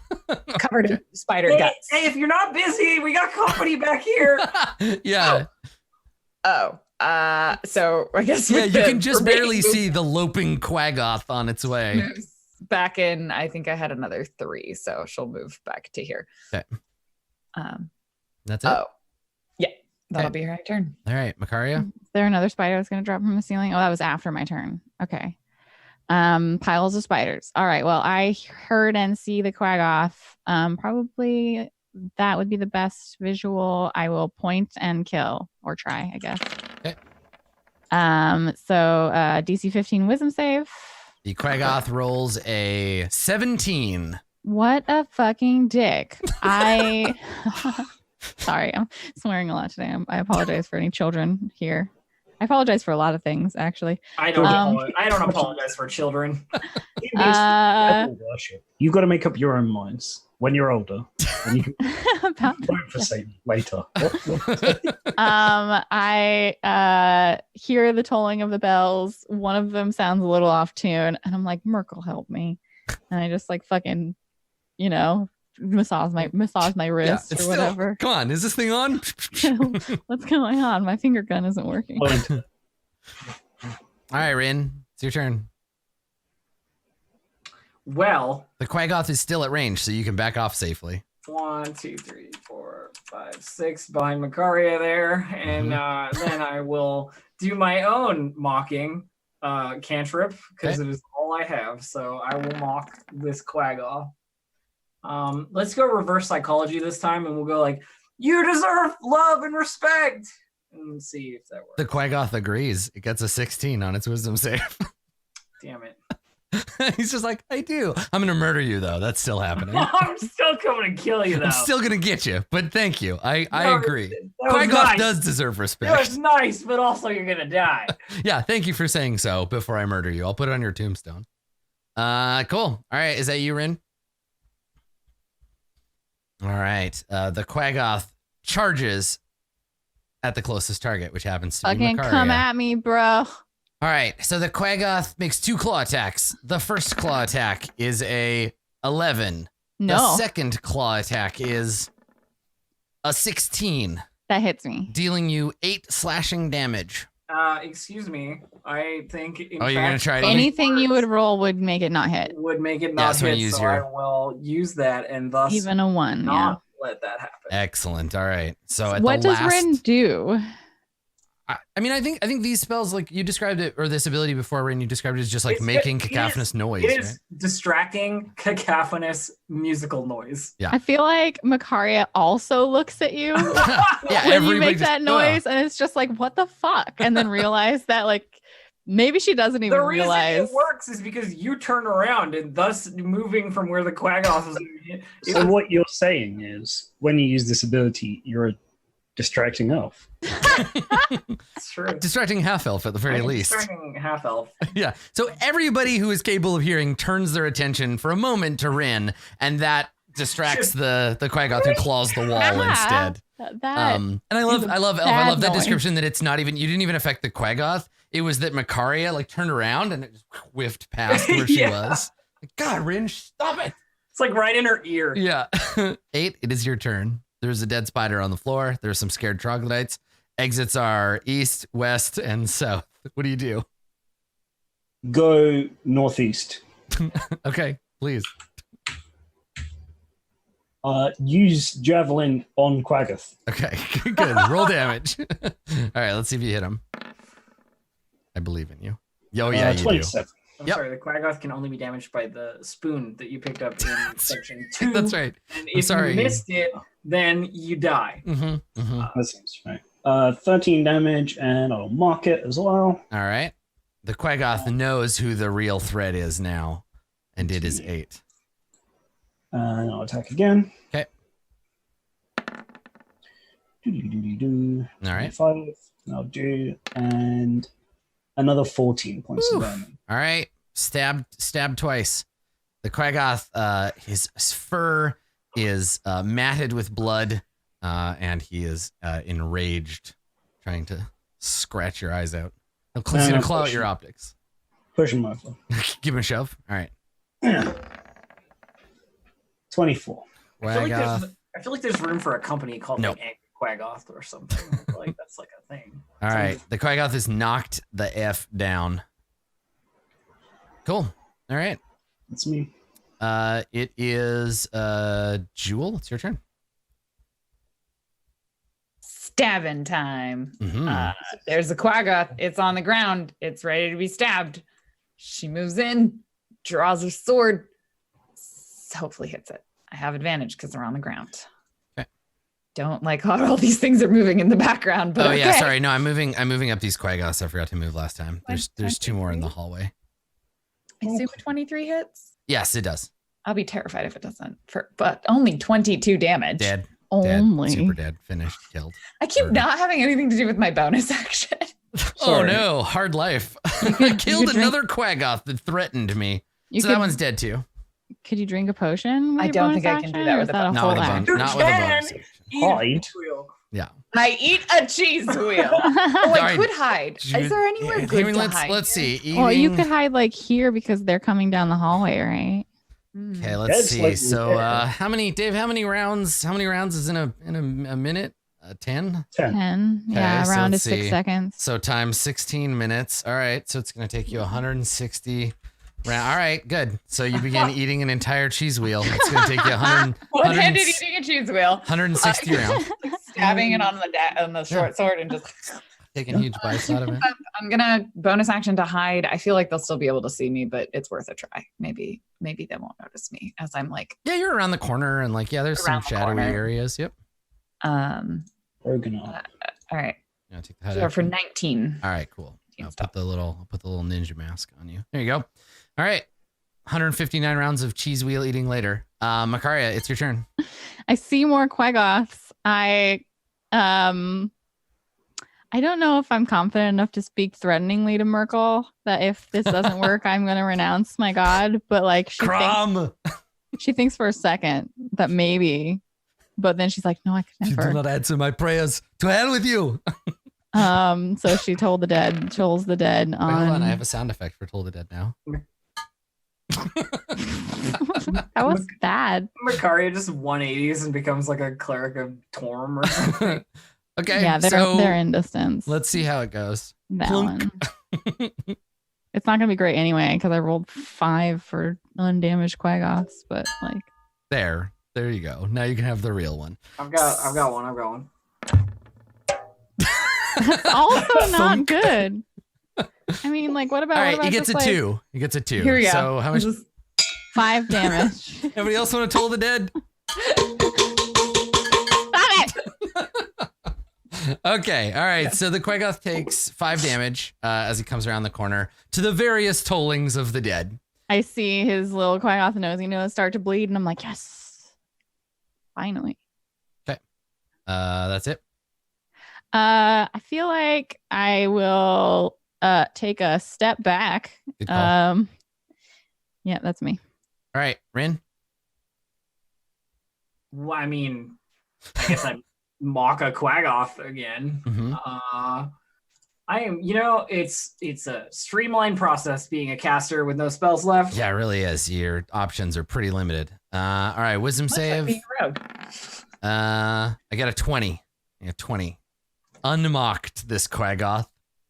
Covered in spider Hey, guts. if you're not busy, we got company back here. Yeah. Oh. So I guess Yeah, with you the can just remaining barely see the loping Quaggoth on its way. moves back in. I think I had another 3, so she'll move back to here. Okay. That's it. Oh, yeah, that'll Okay. be her turn. All right, Makaria. Is there another spider that's going to drop from the ceiling? Oh, that was after my turn. Okay. Piles of spiders. All right. Well, I heard and see the Quaggoth. Probably that would be the best visual. I will point and kill, or try, I guess. Okay. So DC 15 Wisdom save. The Quaggoth rolls a 17. What a fucking dick. Sorry, I'm swearing a lot today. I apologize for any children here. I apologize for a lot of things, actually. I don't apologize for children. You've got to make up your own minds when you're older. And you can vote for Satan later. I hear the tolling of the bells. One of them sounds a little off tune, and I'm like, Merkel, help me. And I just like fucking, massage my wrist or whatever. Come on, is this thing on? What's going on? My finger gun isn't working. All right, Rin, it's your turn. Well, The Quaggoth is still at range, so you can back off safely. 1, 2, 3, 4, 5, 6 behind Makaria there, and then I will do my own mocking cantrip because it is all I have. So I will mock this Quaggoth. Let's go reverse psychology this time, and we'll go like, "You deserve love and respect," and see if that works. The Quaggoth agrees. It gets a 16 on its wisdom save. Damn it! He's just like, I do. I'm gonna murder you though. That's still happening. I'm still coming to kill you though. I'm still gonna get you, but thank you. I agree. That was Quaggoth nice. does deserve That respect. was nice, but also you're gonna die. Yeah, thank you for saying so before I murder you. I'll put it on your tombstone. Cool. All right, is that you, Rin? All right. The Quaggoth charges at the closest target, which happens to be Fucking Makaria. come at me, bro. All right, so the Quaggoth makes 2 claw attacks. The first claw attack is a 11. No, The second claw attack is a 16, that hits me. dealing you 8 slashing damage. Excuse me. I think in Oh, you're gonna fact, try to- Anything you would roll would make it not hit. would make it Yeah, not so hit, use so your- I will use that and thus Even a 1. Yeah. not let that happen. Excellent. All right. So at What the does last, Rin do? I mean, I think these spells, like you described it, or this ability before, Rin, you described it as just like It's- making it is- cacophonous noise. It is Right? distracting, cacophonous musical noise. Yeah. I feel like Makaria also looks at you Yeah, when you everybody make just- that noise, and it's just like, what the fuck? And then realize that like maybe she doesn't even The reason realize. it works is because you turn around and thus moving from where the Quaggoth is. So what you're saying is, when you use this ability, you're a distracting elf. It's true. Distracting half elf at the very I'm least. distracting half elf. Yeah. So everybody who is capable of hearing turns their attention for a moment to Rin, and that distracts the Quaggoth who claws the wall instead. That And I love Elf. I bad love that noise. description that it's not even, you didn't even affect the Quaggoth. It was that Makaria like turned around and it just whiffed past where she Yeah. was. Like, God, Rin, stop it. It's like right in her ear. Yeah. 8, it is your turn. There's a dead spider on the floor. There's some scared troglodytes. Exits are east, west, and south. What do you do? Go northeast. Okay, please. Use javelin on Quaggoth. Okay, good. Roll damage. All right, let's see if you hit him. I believe in you. Oh, yeah, you do. 27. I'm Yep. sorry, the Quaggoth can only be damaged by the spoon that you picked up in section 2. That's right. And I'm if sorry. you missed it, then you die. Mm-hmm, mm-hmm. That seems right. 13 damage, and I'll mark it as well. All right. The Quaggoth knows who the real threat is now, and it is 8. And I'll attack again. Okay. All right. 5. And I'll do, and another 14 points of damage. All right. Stabbed twice. The Quaggoth, his fur is matted with blood, and he is enraged, trying to scratch your eyes out. He'll he's gonna claw out your optics. Push him over. Give him a shove. All right. 24. Quaggoth. I feel like there's room for a company called Nope. like Angry Quaggoth or something. I feel like that's like a thing. All right. The Quaggoth is knocked the F down. Cool. All right. That's me. It is Jewel. It's your turn. Stabbing time. Mhm. There's a quaggoth. It's on the ground. It's ready to be stabbed. She moves in, draws her sword, hopefully hits it. I have advantage because they're on the ground. Okay. Don't like how all these things are moving in the background. But Oh yeah, okay. sorry. No, I'm moving up these quaggoths. I forgot to move last time. There's 2 more in the hallway. I assume a 23 hits. Yes, it does. I'll be terrified if it doesn't. But only 22 damage. Dead. Only. Super dead. Finished. Killed. I keep Murdered. not having anything to do with my bonus action. Oh Sorry. no, hard life. I could killed drink- another quaggoth that threatened me. So that one's dead too. Could you drink a potion? With I your don't bonus think I can do action, that or with is a that Not whole with a action? bonus. Not with a bonus. action. Hide. Wheel. Yeah. I eat a cheese wheel. Oh, I Sorry. could hide. Is there anywhere good to hide? let's see. Well, you Eating- could hide like here because they're coming down the hallway, right? Okay, let's That's see. like- So, yeah. how many rounds is in a minute? 10. 10. Okay, Yeah, so around let's is 6 see. seconds. So times 16 minutes. All right, so it's gonna take you 160 round. All right, good. So you begin eating an entire cheese wheel. It's gonna take you 100, One-handed eating a cheese wheel. 160 rounds. Like stabbing it on the short sword and just. Taking huge bites out of it. I'm gonna bonus action to hide. I feel like they'll still be able to see me, but it's worth a try. Maybe they won't notice me as I'm like. Yeah, you're around the corner and like there's some Around the shadowy corner. areas. Yep. Organoid. All right. Yeah, take the head So for action. 19. All right, cool. I'll Stop. put the little ninja mask on you. There you go. All right. 159 rounds of cheese wheel eating later. Makaria, it's your turn. I see more quaggoths. I don't know if I'm confident enough to speak threateningly to Merkel that if this doesn't work, I'm going to renounce my god. But like she thinks for a second that maybe, but then she's like, no, I could You do never. not answer my prayers. To hell with you. So she told the dead, Wait, hold on, I on. have a sound effect for Toll the Dead now. That was bad. Makaria just 180s and becomes like a cleric of Torm or something. Okay, Yeah, so they're in distance. let's see how it goes. That Plunk. one. It's not gonna be great anyway because I rolled 5 for undamaged quaggoths, but like There you go. Now you can have the real one. I've got one. that's also not Thunk. good. I mean, like, what about? All what right, about he gets a just, like, 2. He gets a 2. Here we go. So how much? 5 damage. Everybody else want to Toll the Dead? Stop it! Okay, all right. So the Quaggoth takes 5 damage as he comes around the corner to the various tollings of the dead. I see his little quaggoth nosy nose start to bleed, and I'm like, yes, finally. That's it. I feel like I will take a step back. Good call. Yeah, that's me. All right, Rin. Well, I mean, I guess I mock a Quaggoth again. Mhm. I am, it's a streamlined process being a caster with no spells left. Yeah, it really is. Your options are pretty limited. All right, wisdom Much like save. being a rogue. I got a 20. Yeah, 20. Unmocked this Quaggoth.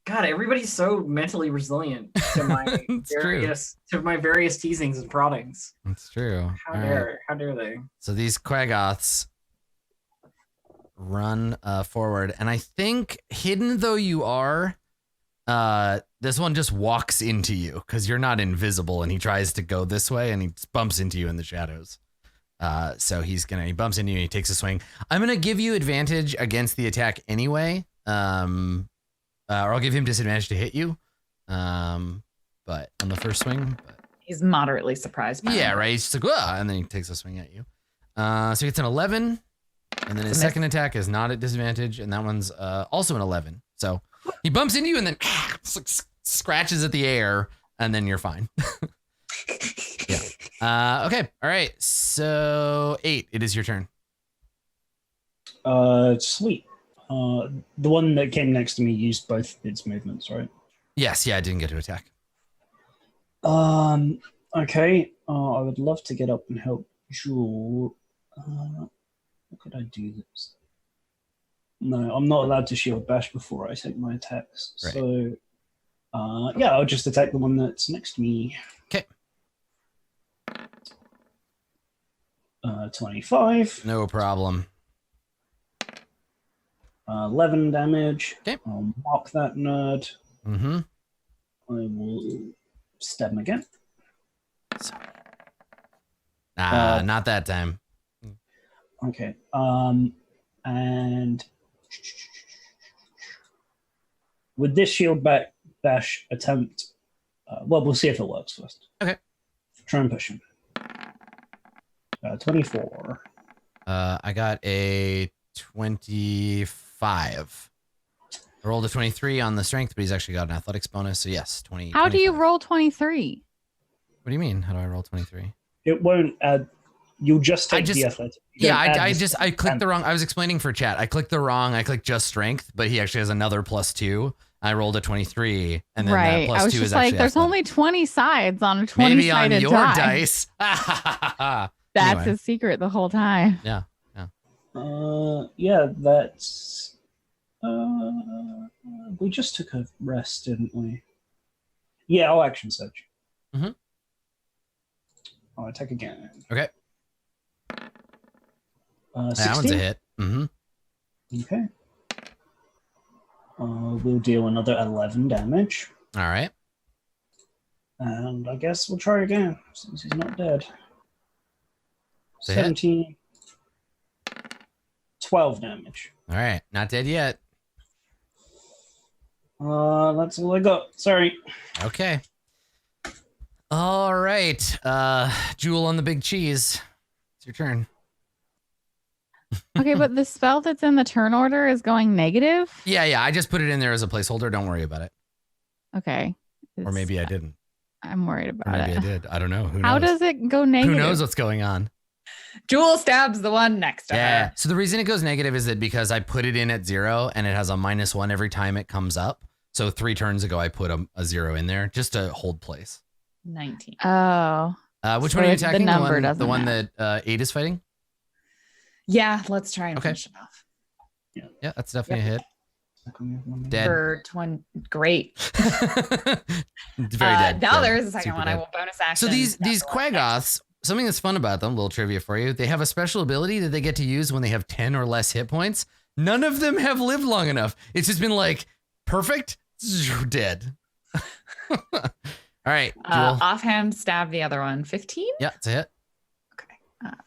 God, everybody's so mentally resilient to my It's true. various teasings and proddings. That's true. How All right. dare they? So these Quaggoths run forward, and I think, hidden though you are, this one just walks into you because you're not invisible, and he tries to go this way, and he bumps into you in the shadows. So he bumps into you, and he takes a swing. I'm gonna give you advantage against the attack anyway, or I'll give him disadvantage to hit you, but on the first swing. But He's moderately surprised by yeah, him. right. He's just like, "Whoa," and then he takes a swing at you. So he gets an 11, and then his It's a miss. second attack is not at disadvantage, and that one's also an 11. So he bumps into you and then scratches at the air, and then you're fine. Yeah. Okay. All right. So 8. It is your turn. Sweet. The one that came next to me used both its movements, right? Yes. Yeah. I didn't get to attack. Okay. I would love to get up and help Jewel. How could I do this? No, I'm not allowed to shield bash before I take my attacks. Right. So, yeah, I'll just attack the one that's next to me. Okay. 25. No problem. 11 damage. Okay. I'll mark that nerd. Mm-hmm. I will stab him again. Not that time. Okay. And with this shield bash attempt, well, we'll see if it works first. Okay. Try and push him. 24. I got a 25. I rolled a 23 on the strength, but he's actually got an athletics bonus. So yes, 20. How do you 25. roll 23? What do you mean? How do I roll 23? It won't add. You'll just take the athletic. I clicked the wrong. I was explaining for chat. I clicked just strength, but he actually has another +2. I rolled a 23, and then that I was +2 just is like, actually there's athletic. only 20 sides on a 20 Maybe on sided your dice. That's Anyway. his secret the whole time. Yeah. Yeah, that's. We just took a rest, didn't we? Yeah, I'll action search. Mhm. I'll attack again. Okay. 16. That one's a hit. Mm-hmm. Okay. We'll deal another 11 damage. All right. And I guess we'll try again, since he's not dead. It's a hit. 17. 12 damage. All right. Not dead yet. That's all I got. Sorry. Okay. All right. Jewel on the big cheese. It's your turn. Okay, but the spell that's in the turn order is going negative? Yeah. I just put it in there as a placeholder. Don't worry about it. Okay. Or maybe I didn't. I'm worried Or about maybe it. I did. I don't know. Who knows? How does it go negative? Who knows what's going on? Jewel stabs the one next to Yeah. her. So the reason it goes negative is that because I put it in at 0 and it has a -1 every time it comes up. So 3 turns ago, I put a 0 in there just to hold place. 19. Oh. Which So one are you the attacking? number The doesn't one matter. that 8 is fighting? Yeah, let's try and Okay. finish it off. Yeah, that's definitely a hit. Dead. For 20. Great. Very dead. Now Dead. there is a second Super one. dead. I will bonus action. So these stab the one next. Quaggoths, something that's fun about them, little trivia for you, they have a special ability that they get to use when they have 10 or less hit points. None of them have lived long enough. It's just been like, perfect, dead. All right, Jewel. Offhand stab the other one. 15? Yeah, it's a hit. Okay.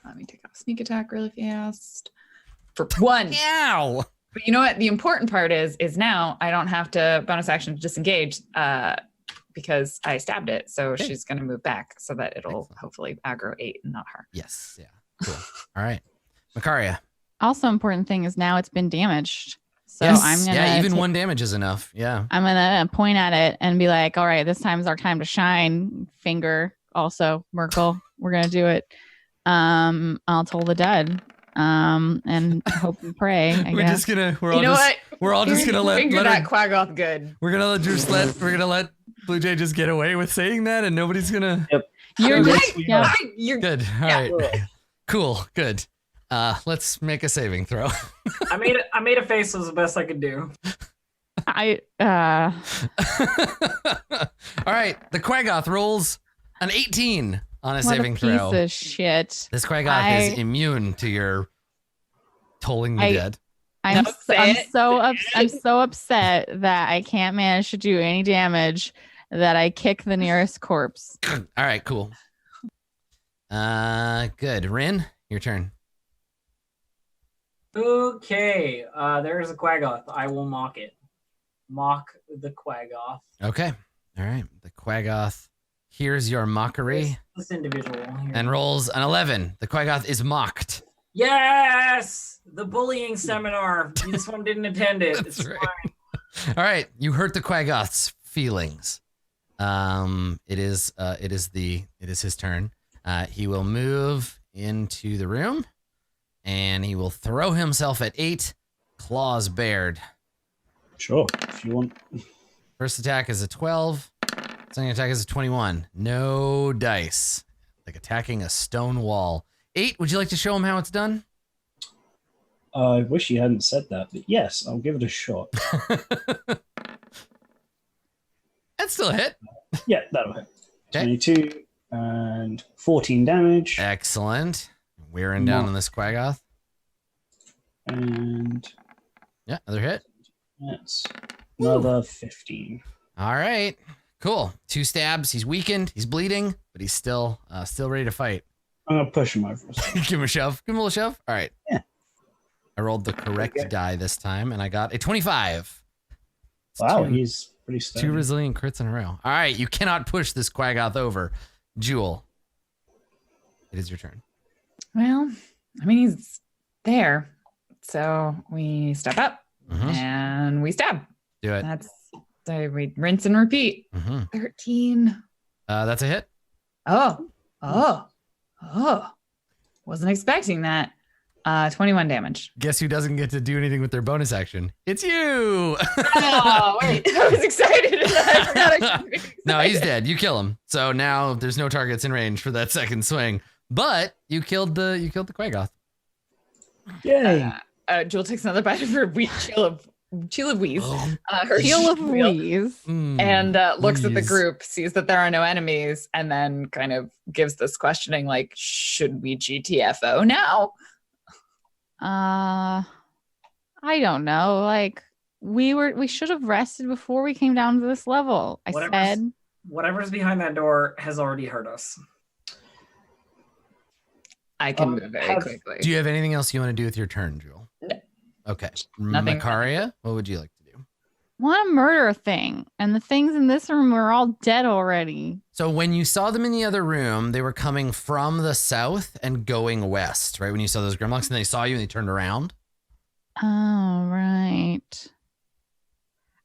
Let me take off sneak attack really fast. For 1. Ow! But you know what? The important part is now I don't have to bonus action to disengage because I stabbed it. So Okay. she's going to move back so that it'll Excellent. hopefully aggro 8 and not her. Yes, yeah, cool. All right, Makaria. Also important thing is now it's been damaged. So Yes. I'm gonna Yeah, even take- 1 damage is enough. Yeah. I'm gonna point at it and be like, all right, this time's our time to shine. Finger also, Merkel. We're gonna do it. I'll toll the dead. And hope and pray. I We're guess. just gonna. We're You all know just. what? We're all just gonna let Finger that her. Quaggoth good. We're gonna let Blue Jay just get away with saying that, and nobody's gonna. You're Okay. just yeah. You're Good. All Yeah. right. Cool. Good. Let's make a saving throw. I made a face. It was the best I could do. I All right. The Quaggoth rolls an 18 on a what saving a piece throw. of shit. This Quaggoth is immune to your tolling the dead. I'm Don't so, say I'm it. so I'm so upset that I can't manage to do any damage that I kick the nearest corpse. All right. Cool. Good. Rin, your turn. Okay, there's a Quaggoth. I will mock it. Mock the Quaggoth. Okay. All right. The Quaggoth hears your mockery This individual here. and rolls an 11. The Quaggoth is mocked. Yes, the bullying seminar. This one didn't attend it. That's It's right. fine. All right, you hurt the Quaggoth's feelings. It is his turn. He will move into the room, and he will throw himself at 8, claws bared. Sure, if you want. First attack is a 12. Second attack is a 21. No dice. Like attacking a stone wall. 8. Would you like to show him how it's done? I wish you hadn't said that, but yes, I'll give it a shot. That's still a hit. Yeah, that'll hit. Okay. 22 and 14 damage. Excellent. wearing down on this Quaggoth. And Yeah, another hit. that's another 15. All right, cool. 2 stabs. He's weakened. He's bleeding, but he's still ready to fight. I'm gonna push him over. Give him a shove. Give him a little shove. All right. Yeah. I rolled the correct die this time, and I got a 25. It's Wow, 2 he's pretty steady. 2 resilient crits in a row. All right, you cannot push this Quaggoth over. Jewel, it is your turn. Well, I mean, he's there. So we step up and we stab. Do it. We rinse and repeat. 13. That's a hit. Oh. Wasn't expecting that. 21 damage. Guess who doesn't get to do anything with their bonus action? It's you. Oh, wait. I was excited. I forgot I should be excited. No, he's dead. You kill him. So now there's no targets in range for that second swing. But you killed the Quaggoth. Yay! Jewel takes another bite of her chill of wheeze. Her Heel of shield, wheeze. and looks at the Wheeze. group, sees that there are no enemies, and then kind of gives this questioning, like, should we GTFO now? I don't know. Like we should have rested before we came down to this level. I said Whatever's behind that door has already hurt us. I can move very quickly. Do you have anything else you want to do with your turn, Jewel? No. Okay. Nothing. Makaria, what would you like to do? want to murder a thing, and the things in this room are all dead already. So when you saw them in the other room, they were coming from the south and going west, right? When you saw those Grimlocks and they saw you and they turned around. Oh, right.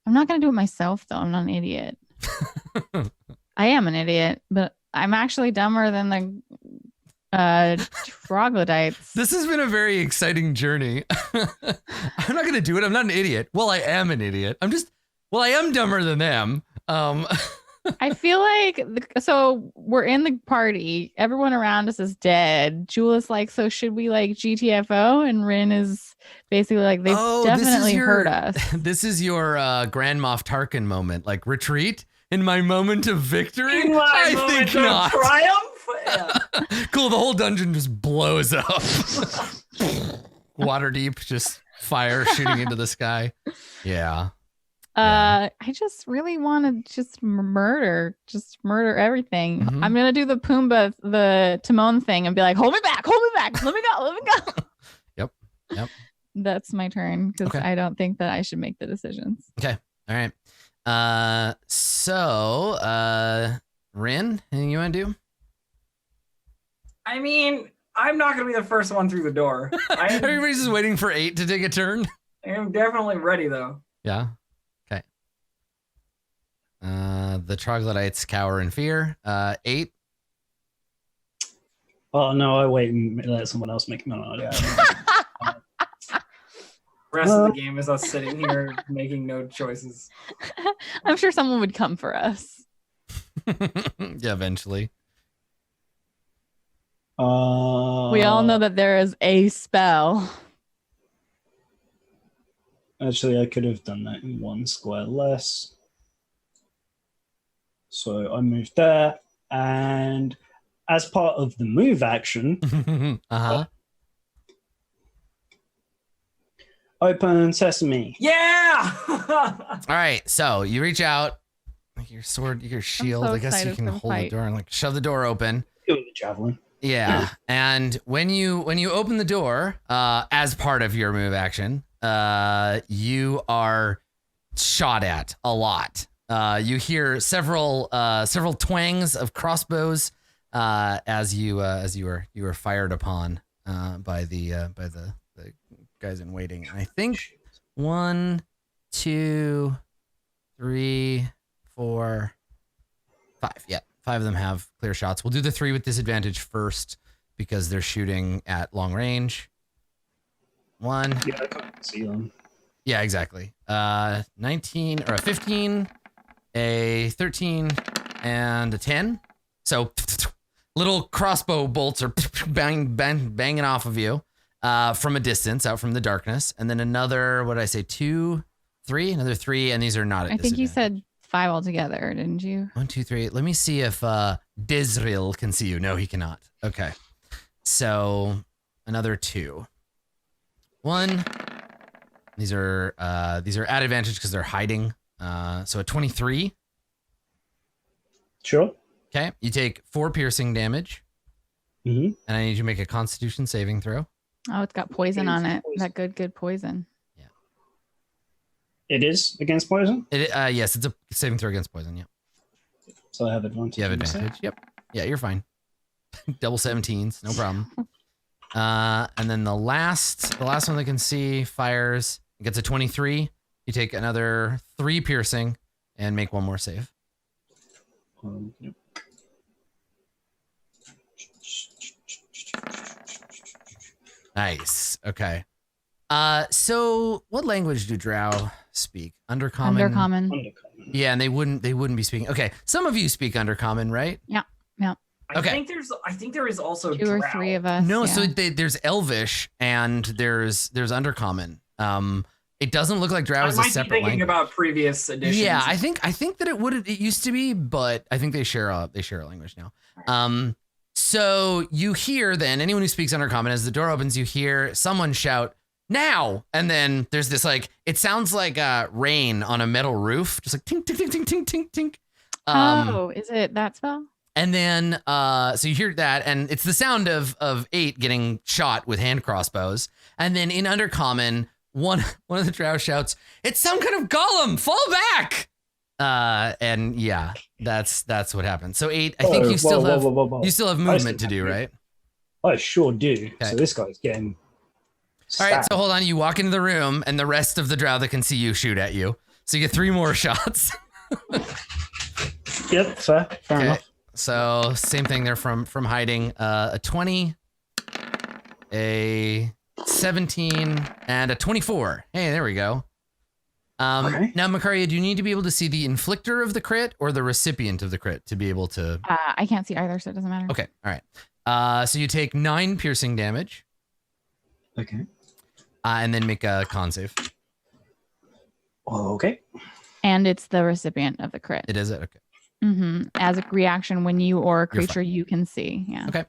I'm not going to do it myself, though. I'm not an idiot. I am an idiot, but I'm actually dumber than the troglodytes. This has been a very exciting journey. I'm not going to do it. I'm not an idiot. Well, I am an idiot. I am dumber than them. I feel like, so we're in the party. Everyone around us is dead. Jewel is like, so should we like GTFO? And Rin is basically like, they've definitely hurt us. This is your Grand Moff Tarkin moment, like retreat in my moment of victory. In my I moment think of not. triumph. Yeah. Cool. The whole dungeon just blows up. Waterdeep, just fire shooting into the sky. Yeah. I just really want to just murder everything. Mhm. I'm gonna do the Pumbaa, the Timon thing, and be like, hold me back, let me go. Yep. That's my turn because Okay. I don't think that I should make the decisions. All right. Rin, anything you want to do? I mean, I'm not going to be the first one through the door. Everybody's just waiting for 8 to take a turn. I'm definitely ready, though. Yeah. Okay. The troglodytes cower in fear. 8. Oh no, I wait and let someone else make yeah. Rest of the game is us sitting here making no choices. I'm sure someone would come for us. Yeah, eventually. We all know that there is a spell. Actually, I could have done that in one square less. So I moved there, and as part of the move action, open sesame. Yeah! All right, so you reach out, like your sword, your shield. so I guess you excited can for the hold the fight. door and like shove the door open. Doing the javelin. Yeah, and when you open the door, as part of your move action, you are shot at a lot. You hear several twangs of crossbows as you were fired upon by the guys in waiting. And I think 1, 2, 3, 4, 5. Yeah. 5 of them have clear shots. We'll do the 3 with disadvantage first because they're shooting at long range. 1. Yeah, I can't see them. Yeah, exactly. 19 or a 15, a 13, and a 10. So little crossbow bolts are banging off of you from a distance, out from the darkness. And then another, what did I say, 2, 3? Another 3, and these are not at I think you disadvantage. said 5 altogether, didn't you? 1, 2, 3. Let me see if Dizril can see you. No, he cannot. Okay. So another 2. 1. These are at advantage because they're hiding. So a 23. Sure. Okay. You take 4 piercing damage. Mm-hmm. And I need you to make a Constitution saving throw. Oh, it's got poison on it. Poison. That good poison. It is against poison? Yes, it's a saving throw against poison. Yeah. So I have advantage. You have advantage. Yep. Yeah, you're fine. Double 17s, no problem. And then the last one that can see fires. It gets a 23. You take another 3 piercing and make 1 more save. Yep. Nice. Okay. So what language do Drow speak? Undercommon. Undercommon. Yeah, and they wouldn't be speaking. Okay, some of you speak Undercommon, right? Yeah. Okay. I think there is also 2 or Drow. 3 of us. No, yeah. so there's Elvish and there's Undercommon. It doesn't look like Drow I is a might be separate thinking language. about previous editions. Yeah, I think that it used to be, but I think they share a language now. So you hear then anyone who speaks Undercommon, as the door opens, you hear someone shout now, and then there's this it sounds like rain on a metal roof, just like tink tink tink tink tink tink tink. Oh, is it that spell? And then so you hear that, and it's the sound of 8 getting shot with hand crossbows, and then in Undercommon, one of the Drow shouts, "It's some kind of golem! Fall back!" And yeah, that's what happened. So 8, I think you still have movement to do, right? I sure do. Okay. So this guy's getting All right, stabbed. so hold on. You walk into the room, and the rest of the Drow that can see you shoot at you. So you get 3 more shots. Yep, fair enough. So same thing there from hiding. A 20, a 17, and a 24. Hey, there we go. Okay. Now, Makaria, do you need to be able to see the inflictor of the crit or the recipient of the crit to be able to? I can't see either, so it doesn't matter. Okay, all right. So you take 9 piercing damage. Okay. And then make a con save. Okay. And it's the recipient of the crit. It is it? Okay. As a reaction when you or a You're creature you can see. Yeah. Okay.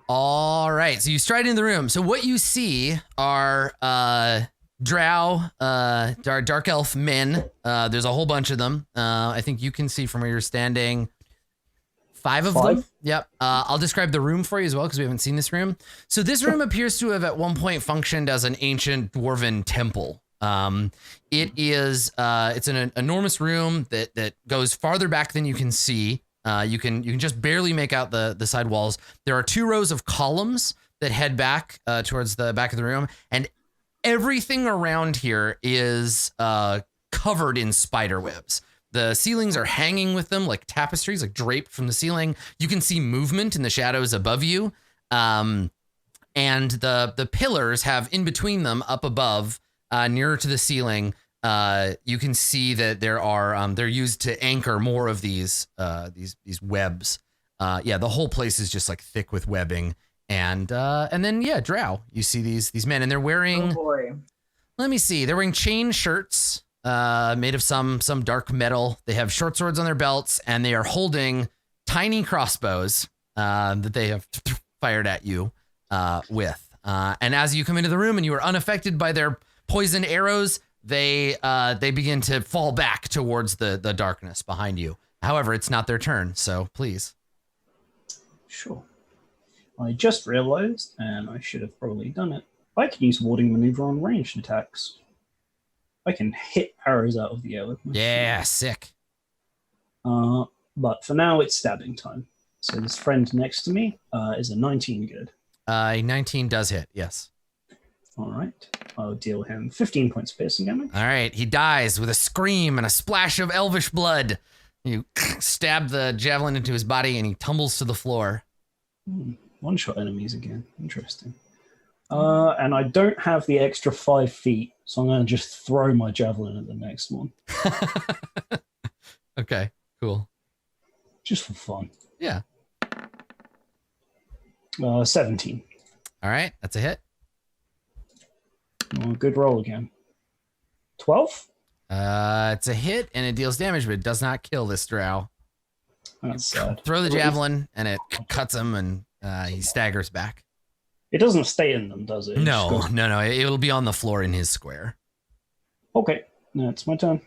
All right. So you stride into the room. So what you see are drow, dark elf men. There's a whole bunch of them. I think you can see from where you're standing 5 of them. Yep. I'll describe the room for you as well because we haven't seen this room. So this room appears to have at one point functioned as an ancient dwarven temple. It is it's an enormous room that goes farther back than you can see. You can just barely make out the side walls. There are 2 rows of columns that head back towards the back of the room, and everything around here is covered in spider webs. The ceilings are hanging with them like tapestries, like draped from the ceiling. You can see movement in the shadows above you, and the pillars have in between them up above. Nearer to the ceiling, you can see that there are they're used to anchor more of these webs. Yeah, the whole place is just like thick with webbing, and then drow. You see these men, and they're wearing. Oh boy. Let me see. They're wearing chain shirts, made of some dark metal. They have short swords on their belts, and they are holding tiny crossbows that they have fired at you with. And as you come into the room, and you are unaffected by their poisoned arrows, they begin to fall back towards the darkness behind you. However, it's not their turn, so please. Sure. I just realized, and I should have probably done it, I can use warding maneuver on ranged attacks. I can hit arrows out of the air with my Yeah, sick. But for now, it's stabbing time. So this friend next to me is a 19 good. 19 does hit, yes. All right. I'll deal him 15 points of piercing damage. All right, he dies with a scream and a splash of elvish blood. You stab the javelin into his body, and he tumbles to the floor. One-shot enemies again. Interesting. And I don't have the extra 5 feet, so I'm going to just throw my javelin at the next one. Okay, cool. Just for fun. Yeah. 17. All right, that's a hit. Oh, good roll again. 12? It's a hit, and it deals damage, but it does not kill this drow. That's sad. Throw the javelin, and it cuts him, and he staggers back. It doesn't stay in them, does it? It just No, goes- no. It'll be on the floor in his square. Okay, now it's my turn.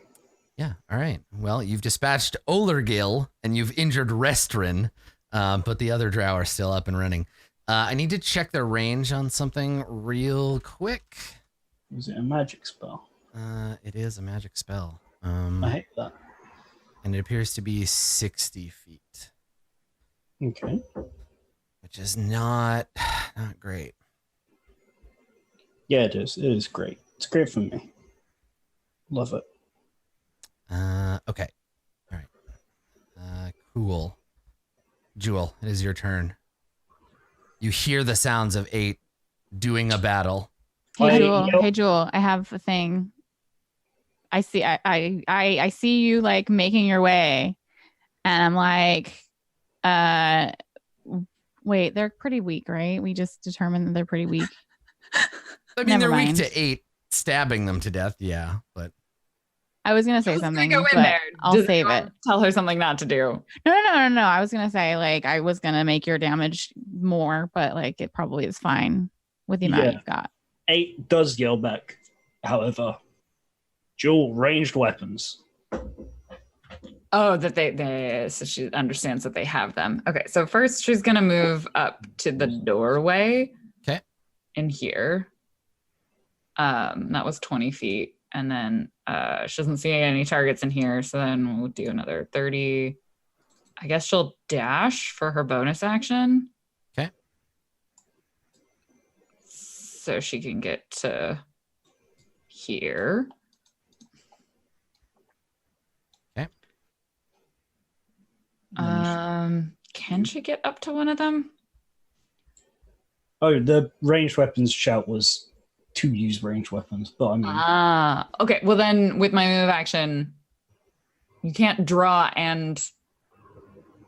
Yeah. All right. Well, you've dispatched Olergil and you've injured Restrin, but the other drow are still up and running. I need to check their range on something real quick. Is it a magic spell? It is a magic spell. I hate that. And it appears to be 60 feet, Okay. which is not great. Yeah, it is. It is great. It's great for me. Love it. Okay. All right. Cool. Jewel, it is your turn. You hear the sounds of 8 doing a battle. Hey, Hey, Jewel. yo. Hey, Jewel. I have a thing. I see you like making your way, and I'm like, wait, they're pretty weak, right? We just determined that they're pretty weak. I mean, Never they're weak mind. to 8 stabbing them to death. Yeah, but I was gonna say I was something, gonna go in but there. I'll Does save anyone it. Tell her something not to do. No. I was gonna say like I was gonna make your damage more, but like it probably is fine with the amount Yeah. you've got. 8 does yell back. However, dual ranged weapons. Oh, that they so she understands that they have them. Okay, so first she's gonna move up to the doorway. Okay. In here. That was 20 feet. And then she doesn't see any targets in here, so then we'll do another 30. I guess she'll dash for her bonus action. Okay. So she can get to here. Okay. Can she get up to one of them? Oh, the ranged weapons shout was to use ranged weapons, but I mean, Okay. Well, then with my move action, you can't draw and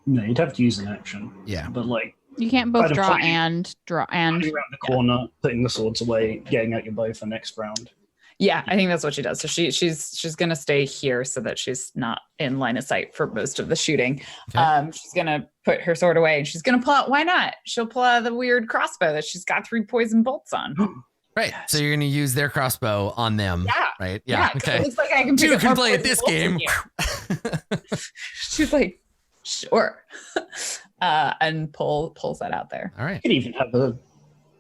no, you'd have to use an action. yeah. But like You can't both Kind of draw funny. and running around the corner, putting the swords away, getting out your bow for next round. yeah, I think that's what she does. So she's gonna stay here so that she's not in line of sight for most of the shooting. Okay. She's gonna put her sword away and she's gonna pull out. Why not? She'll pull out the weird crossbow that she's got 3 poison bolts on. Right. So you're gonna use their crossbow on them. Yeah. Right. Yeah. 'cause Okay. It looks like I can pick Two up can more play at poison this bolts in game. here. She's like, sure, and pulls that out there. All right. You could even have a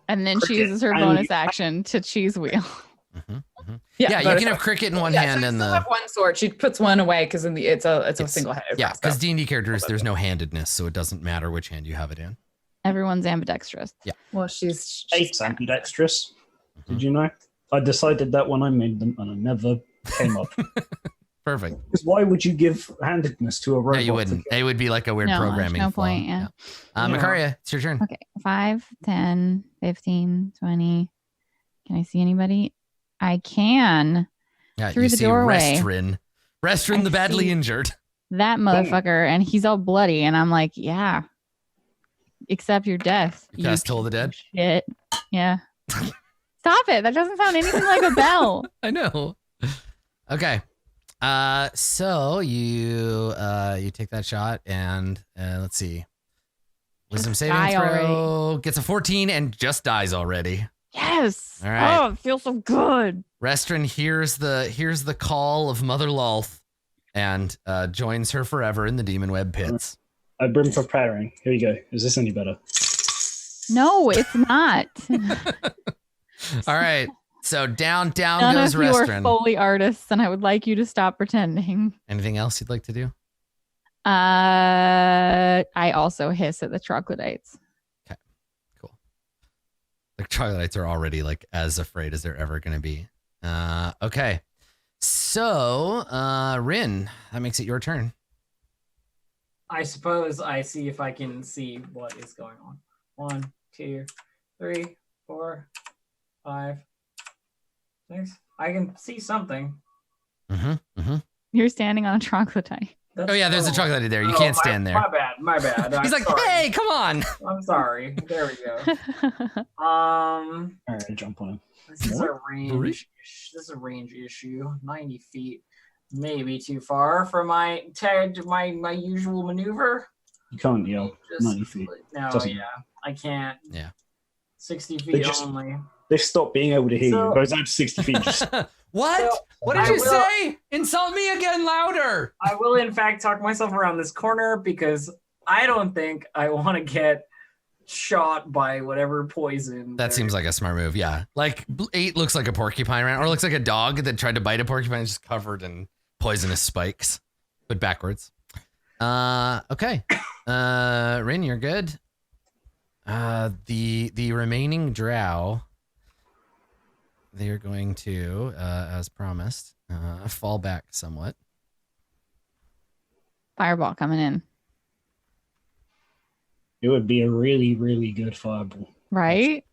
and then she Cricket uses her and- bonus action to cheese wheel. Yeah, you bonus can have action. cricket in one Yeah, hand so you and still the have one sword. She puts one away because it's a It's- single-headed yeah, crossbow. because D&D characters there's no handedness, so it doesn't matter which hand you have it in. Everyone's ambidextrous. Well, she's 8's ambidextrous. Did you know? I decided that when I made them, and I never came up. Perfect. Because why would you give handedness to a robot? Yeah, you wouldn't. It would be like a weird No, there's programming no flaw. point, yeah. Yeah. Makaria, it's your turn. Okay, 5, 10, 15, 20. Can I see anybody? I can. Yeah, Through you the see doorway. Restrin I the badly see. injured. That motherfucker, and he's all bloody, and I'm like, yeah. Accept your death. You cast Toll the Dead? Shit. Yeah. Stop it. That doesn't sound anything like a bell. I know. Okay. So you take that shot and let's see. Wisdom saving die throw gets a 14 and just dies already. Yes. All right. Oh, it feels so good. Restrin hears the call of Mother Lolth and joins her forever in the demon web pits. I've been preparing. Here you go. Is this any better? No, it's not. All right. So down None goes of you are Restrin. Foley artists, and I would like you to stop pretending. Anything else you'd like to do? I also hiss at the troglodytes. Cool. The troglodytes are already like as afraid as they're ever going to be. Okay. So, Rin, that makes it your turn. I suppose I see if I can see what is going on. 1, 2, 3, 4, 5, 6. I can see something. You're standing on a troglodyte. Oh yeah, there's a troglodyte there. You can't stand there. My bad. He's like, sorry. hey, come on. I'm sorry. There we go. All right, jump on him. This is a range. This is a range issue. 90 feet, maybe too far for my usual maneuver. You can't yell. Just- 90 feet. No, Doesn't- yeah, I can't. Yeah. 60 They feet just- only. They stop being able to hear So- you. Goes out to 60 feet. Just, What? So, What did I you will- say? Insult me again louder. I will, in fact, talk myself around this corner because I don't think I want to get shot by whatever poison. That seems like a smart move. Yeah. Like 8 looks like a porcupine, right? Or looks like a dog that tried to bite a porcupine. It's just covered in poisonous spikes, but backwards. Okay. Rin, you're good. The remaining drow, they're going to, as promised, fall back somewhat. Fireball coming in. it would be a really, really good fireball. Right?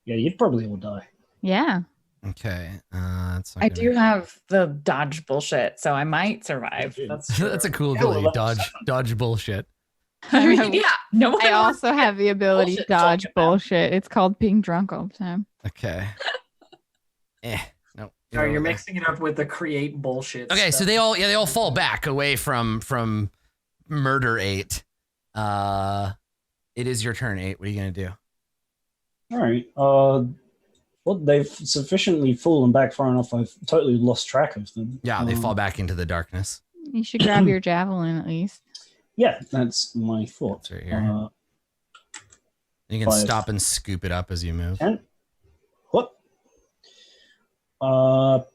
Yeah, you'd probably all die. Yeah. Okay. That's not I gonna- do have the dodge bullshit, so I might survive. That's true. That's a cool Yeah, well, ability. that's- Dodge bullshit. I mean, yeah, no one I wants also have the ability bullshit dodge talking about. bullshit. It's called being drunk all the time. Okay. No. Oh, you're over there. mixing it up with the create bullshit. Okay, so stuff. they all fall back away from murder 8. It is your turn, 8. What are you gonna do? All right. Well, they've sufficiently fallen back far enough. I've totally lost track of them. Yeah, they fall back into the darkness. You should grab your javelin at least. Yeah, that's my thought. It's right here. You can 5. stop and scoop it up as you move. 10. What? Oh,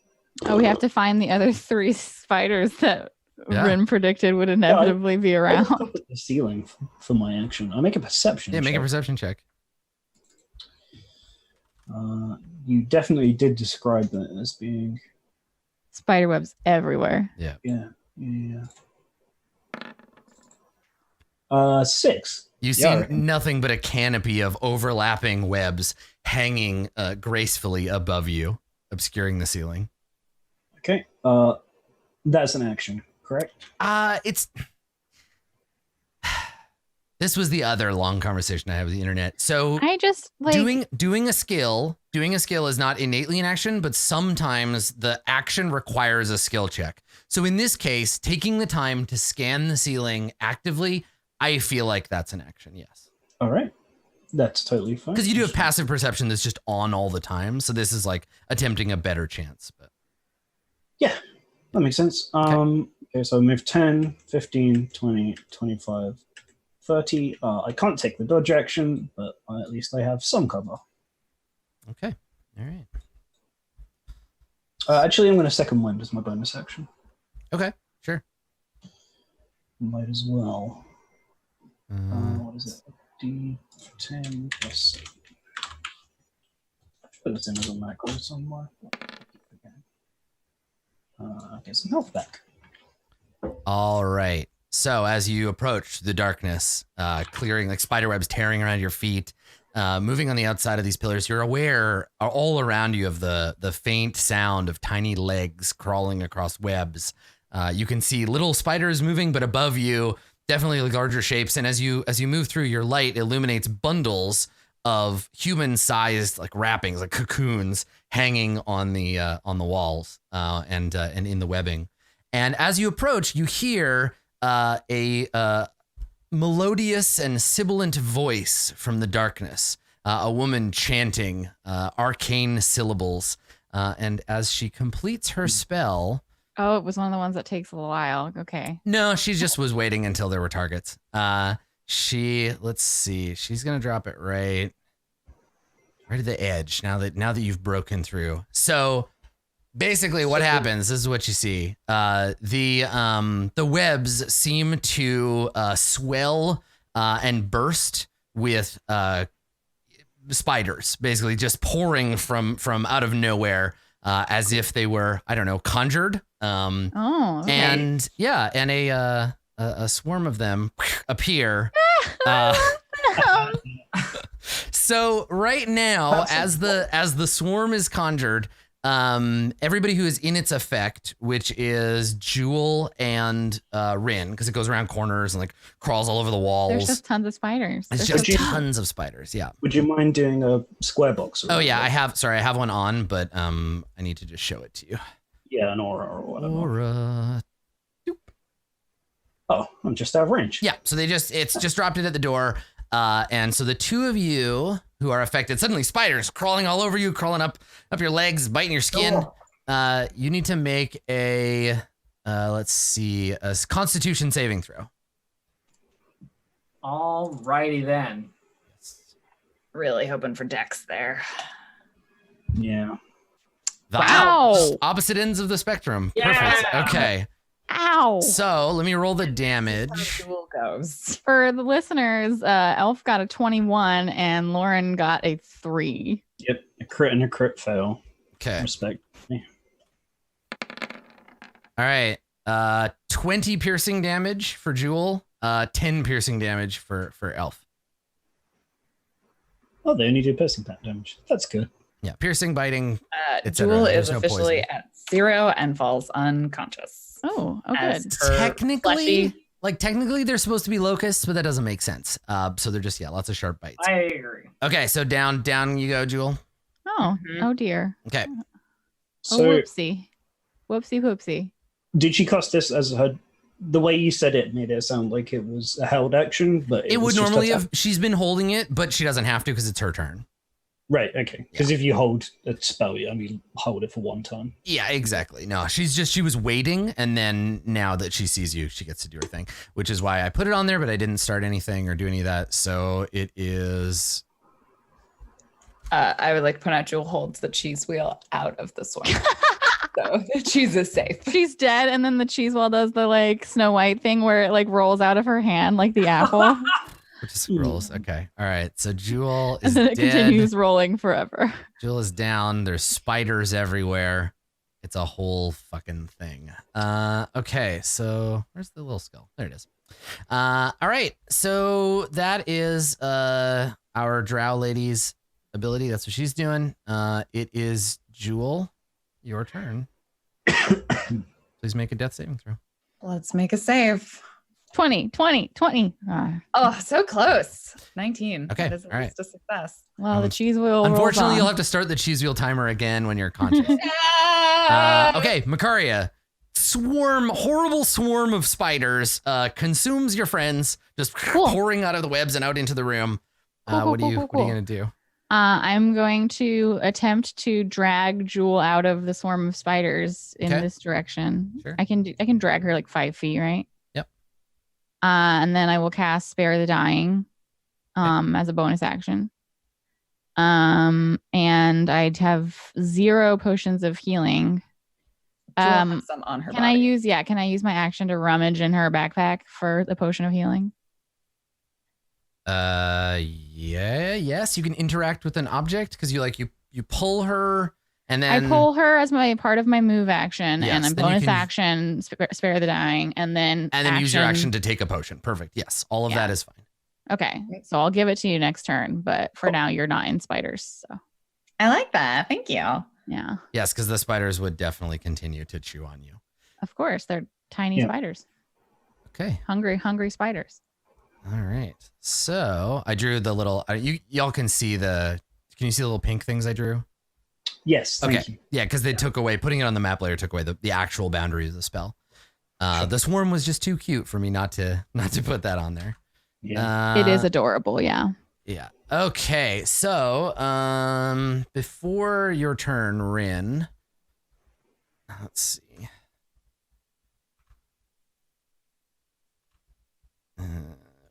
we have to find the other 3 spiders that Yeah. Rin predicted would inevitably be I around. look up at the ceiling for my action. I make a perception. Yeah, make a check. perception check. You definitely did describe that as being. Spider webs everywhere. Yeah. 6. You see Yeah, I reckon. nothing but a canopy of overlapping webs hanging gracefully above you, obscuring the ceiling. Okay. That's an action, correct? It's this was the other long conversation I had with the internet. So I just like doing a skill is not innately an action, but sometimes the action requires a skill check. So in this case, taking the time to scan the ceiling actively, I feel like that's an action. Yes. All right. That's totally fine. Because you do have passive perception that's just on all the time. So this is like attempting a better chance. But Yeah, that makes sense. Okay, so I move 10, 15, 20, 25, 30. I can't take the dodge action, but at least I have some cover. okay. All right. Actually, I'm going to second wind as my bonus action. Okay. Sure. Might as well. Uh, What is it? D10 plus. Put this in as a macro somewhere. Get some health back. All right. So as you approach the darkness, clearing like spider webs tearing around your feet, moving on the outside of these pillars, you're aware all around you of the faint sound of tiny legs crawling across webs. You can see little spiders moving, but above you, definitely larger shapes. And as you move through, your light illuminates bundles of human-sized like wrappings, like cocoons, hanging on the walls and in the webbing. And as you approach, you hear a melodious and sibilant voice from the darkness, a woman chanting arcane syllables. And as she completes her spell, oh, it was one of the ones that takes a little while. Okay. no, she just was waiting until there were targets. Let's see, she's gonna drop it right at the edge now that you've broken through. So basically what happens, this is what you see. The webs seem to swell and burst with spiders, basically just pouring from out of nowhere, as if they were, I don't know, conjured. Oh, okay. And yeah, and a swarm of them appear. So right now, as the swarm is conjured, everybody who is in its effect, which is Jewel and Rin, because it goes around corners and like crawls all over the walls. There's just tons of spiders. It's There's just tons of spiders. Yeah. Would you mind doing a square box? Oh yeah, I have one on, but I need to just show it to you. Yeah, an aura or whatever. Aura. Oh, I'm just out of range. Yeah, so it's just dropped it at the door. And so the two of you who are affected. Suddenly spiders crawling all over you, crawling up your legs, biting your skin. You need to make a let's see, a Constitution saving throw. Alrighty then. Really hoping for Dex there. Yeah. Wow. Opposite ends of the spectrum. Yeah. Perfect. Okay. Ow. So let me roll the damage. Duel goes. For the listeners, Elf got a 21 and Lauren got a 3. Yep. A crit and a crit fail. Okay. Respect. Yeah. All right. 20 piercing damage for Jewel. 10 piercing damage for Elf. Oh, they only do piercing damage. That's good. Yeah, piercing, biting, etc. Jewel There's is no officially poison. at 0 and falls unconscious. Oh, As good. her Technically, fleshy- technically they're supposed to be locusts, but that doesn't make sense. So they're just lots of sharp bites. I agree. Okay, so down you go, Jewel. Oh, Mhm. oh dear. Okay. Oh, So, whoopsie. Whoopsie poopsie. did she cast this as her? The way you said it made it sound like it was a held action, but It would was just normally a- have. She's been holding it, but she doesn't have to because it's her turn. Right. Okay. Because if you hold a spell, you only hold it for one time. Yeah, exactly. No, she was waiting, and then now that she sees you, she gets to do her thing, which is why I put it on there, but I didn't start anything or do any of that. So it is. I would like to point out Jewel holds the cheese wheel out of the sword. So the cheese is safe. She's dead, and then the cheese wheel does the like Snow White thing where it like rolls out of her hand like the apple. Which is rolls. Okay. All right. So Jewel And is then it dead. continues rolling forever. Jewel is down. There's spiders everywhere. It's a whole fucking thing. Okay. So where's the little skull? There it is. All right. So that is our drow lady's ability. That's what she's doing. It is Jewel. Your turn. Please make a death saving throw. Let's make a save. 20. Ah. Oh, so close. 19. Okay, That is at all right. least a success. Well, the cheese wheel. Unfortunately, rolls you'll on. have to start the cheese wheel timer again when you're conscious. Okay, Makaria. Horrible swarm of spiders consumes your friends, just Cool. pouring out of the webs and out into the room. Cool, What are you cool. gonna do? I'm going to attempt to drag Jewel out of the swarm of spiders in Okay. this direction. Sure. I can drag her like 5 feet, right? Yep. And then I will cast Spare the Dying as a bonus action. And I'd have 0 potions of healing. Jewel has some on her Can body. I use my action to rummage in her backpack for the potion of healing? Yes, you can interact with an object because you pull her and then I pull her as my part of my move action, Yes, and a then you bonus can- action spare the dying, and then use your action to take a potion. Perfect. Yes, all of Yeah. that is fine. Okay, so I'll give it to you next turn, but for now you're not in spiders. So I like that. Thank you. yeah, Yes, because the spiders would definitely continue to chew on you. of course they're tiny Yeah. spiders, Okay. hungry spiders. All right. So I drew the little. Y'all can see the. Can you see the little pink things I drew? Yes. Thank you. Yeah, because they took away putting it on the map layer took away the actual boundaries of the spell. The swarm was just too cute for me not to put that on there. Yeah. It is adorable, yeah. Yeah. Okay. So before your turn, Rin. Let's see.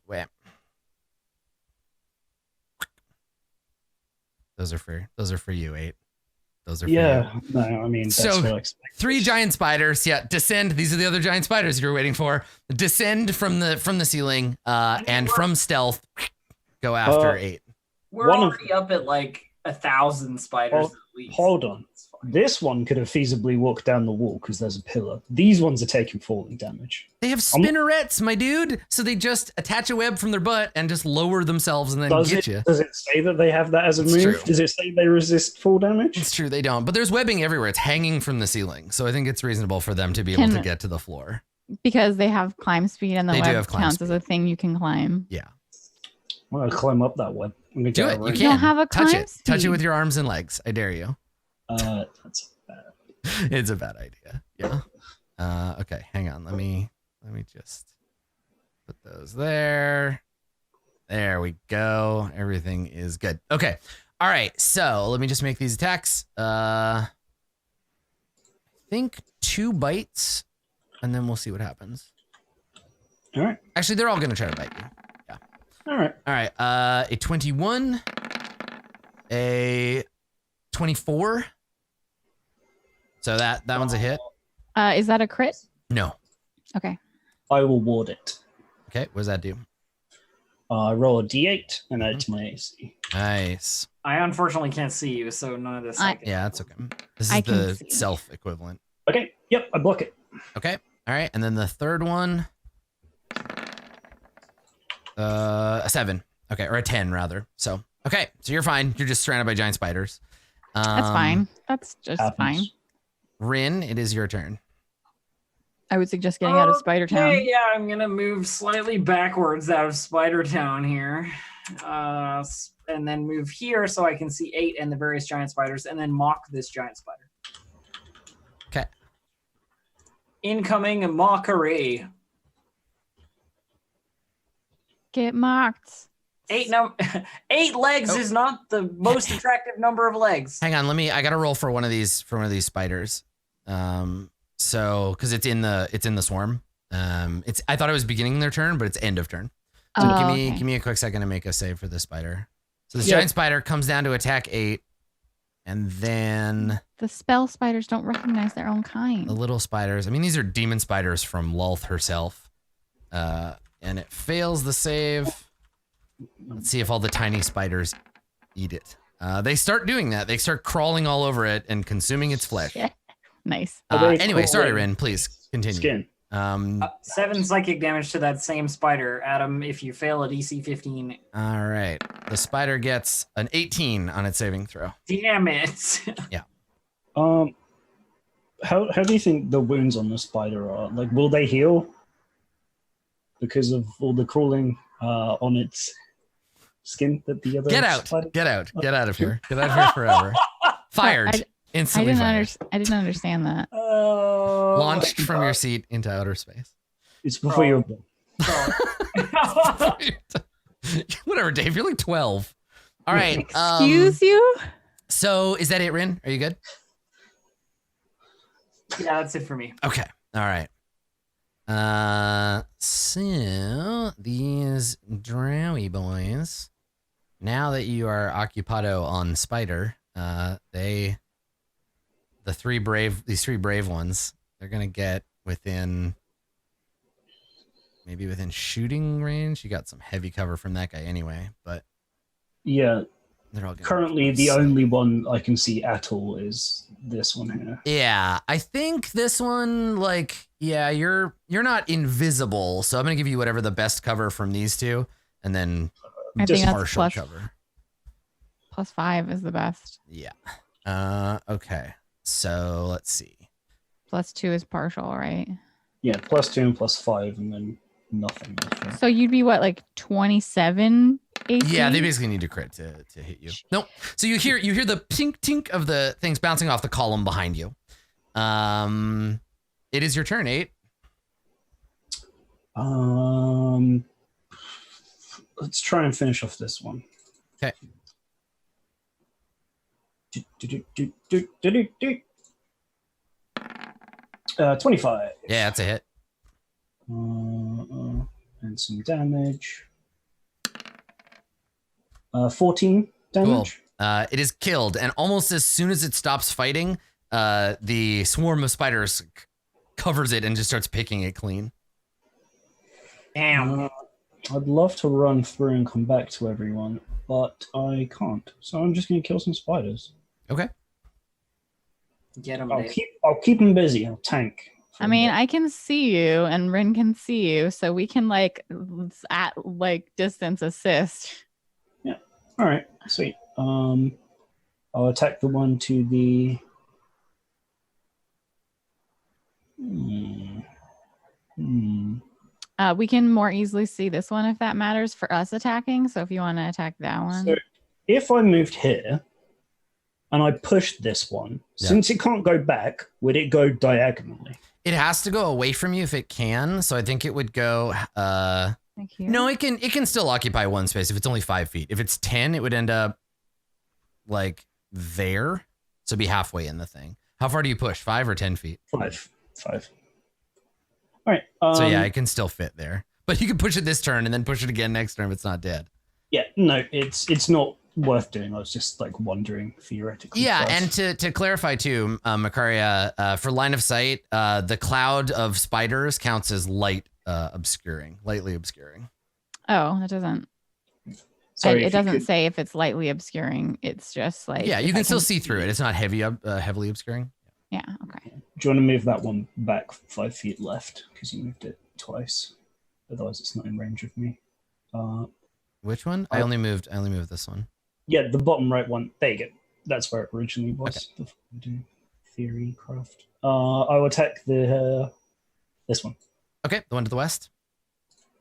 Wait. Those are for you, 8. Those are for you. Yeah. No, I mean, that's So, what I expect. 3 giant spiders. Yeah, descend. These are the other giant spiders you were waiting for. Descend from the ceiling, and from stealth, go after 8. We're One of- already up at like 1,000 spiders Hold- at least. hold on. It's fine. This one could have feasibly walked down the wall because there's a pillar. These ones are taking falling damage. They have spinnerets, my dude. So they just attach a web from their butt and just lower themselves and then get you. Does it say that they have that as a It's move? true. Does it say they resist fall damage? It's true, they don't. But there's webbing everywhere. It's hanging from the ceiling. So I think it's reasonable for them to be able Can- to get to the floor. Because they have climb speed, and the They do web have climb counts speed. as a thing you can climb. Yeah. I'm going to climb up that web. I'm going to Do get it. You right. can. don't have a Touch climb it. Touch it speed. with your arms and legs. I dare you. That's bad. It's a bad idea. Yeah. Okay, hang on. Let me just put those there. There we go. Everything is good. Okay. All right. So let me just make these attacks. I think 2 bites, and then we'll see what happens. All right. Actually, they're all going to try to bite you. Yeah. All right. All right. A 21, a 24. So that one's a hit. Is that a crit? No. Okay. I will ward it. Okay. What does that do? Roll a d8 and add to my AC. Nice. I unfortunately can't see you, so none of this. Yeah, that's okay. This I is can the see. self equivalent. Okay. Yep. I block it. Okay. All right. And then the third one. A 7. Okay. Or a 10 rather. So, okay. So you're fine. You're just surrounded by giant spiders. That's fine. That's just happens. fine. Rin, it is your turn. I would suggest getting out of Spider Town. Okay, yeah, I'm gonna move slightly backwards out of Spider Town here, and then move here so I can see 8 and the various giant spiders, and then mock this giant spider. Okay. Incoming mockery. Get mocked. 8 legs is not the most attractive number of legs. Hang on. I got to roll for one of these spiders. So because it's in the swarm. I thought it was beginning their turn, but it's end of turn. So give me a quick second to make a save for this spider. So this giant spider comes down to attack 8, and then The spell spiders don't recognize their own kind. the little spiders. I mean, these are demon spiders from Lulth herself. And it fails the save. Let's see if all the tiny spiders eat it. They start doing that. They start crawling all over it and consuming its flesh. Yeah. Nice. Anyway, sorry, Rin. Please continue. Skin. 7 psychic damage to that same spider, Adam, if you fail a DC 15. All right. The spider gets an 18 on its saving throw. Damn it. How do you think the wounds on the spider are? Like, will they heal because of all the crawling on its skin that the other Get out. spider? Get out. Get out of here. Get out of here forever. Fired. I Instantly fired. didn't understand that. Launched from your seat into outer space. It's before you were born. Whatever, Dave. You're like 12. All right. Excuse you? So is that it, Rin? Are you good? Yeah, that's it for me. Okay. All right. So these drowy boys, now that you are occupado on spider, these three brave ones, they're gonna get within shooting range. You got some heavy cover from that guy anyway, but Yeah. they're all gonna Currently, the only one I can see at all is this one here. Yeah, I think this one, you're not invisible, so I'm gonna give you whatever the best cover from these two, and then I Just think that's partial cover. +5 is the best. Yeah. Okay. So let's see. +2 is partial, right? Yeah, +2 and +5, and then nothing else, right? So you'd be what, like 27 AC? Yeah, they basically need to crit to hit you. Nope. So you hear the tink tink of the things bouncing off the column behind you. It is your turn, 8. Let's try and finish off this one. Okay. 25. Yeah, that's a hit. And some damage. 14 damage. Cool. It is killed, and almost as soon as it stops fighting, the swarm of spiders covers it and just starts picking it clean. Damn. I'd love to run through and come back to everyone, but I can't. So I'm just going to kill some spiders. Okay. Get him, I'll Dave. keep them busy. I'll tank. for I a mean, bit. I can see you and Rin can see you, so we can at distance assist. All right, sweet. I'll attack the one to the. We can more easily see this one if that matters for us attacking. So if you want to attack that one. So if I moved here and I pushed this one, since it can't go back, would it go diagonally? It has to go away from you if it can. So I think it would go Like here? No, it can still occupy one space if it's only 5 feet. If it's 10, it would end up like there. So it'd be halfway in the thing. How far do you push? 5 or 10 feet? 5. All right. So yeah, it can still fit there. But you can push it this turn and then push it again next turn if it's not dead. Yeah, no, it's not worth doing. I was just like wondering theoretically. Yeah, first. and to clarify too, Makaria, for line of sight, the cloud of spiders counts as lightly obscuring. Oh, that doesn't. Sorry, It if you doesn't could- say if it's lightly obscuring. It's just like Yeah, you if can I still see through it. It's not heavily obscuring. Yeah. Okay. Do you want to move that one back 5 feet left because you moved it twice? Otherwise, it's not in range of me. Which one? I only moved this one. Yeah, the bottom right one. There you go. That's where it originally was. Before we do theory craft. I will attack this one. Okay, the one to the west.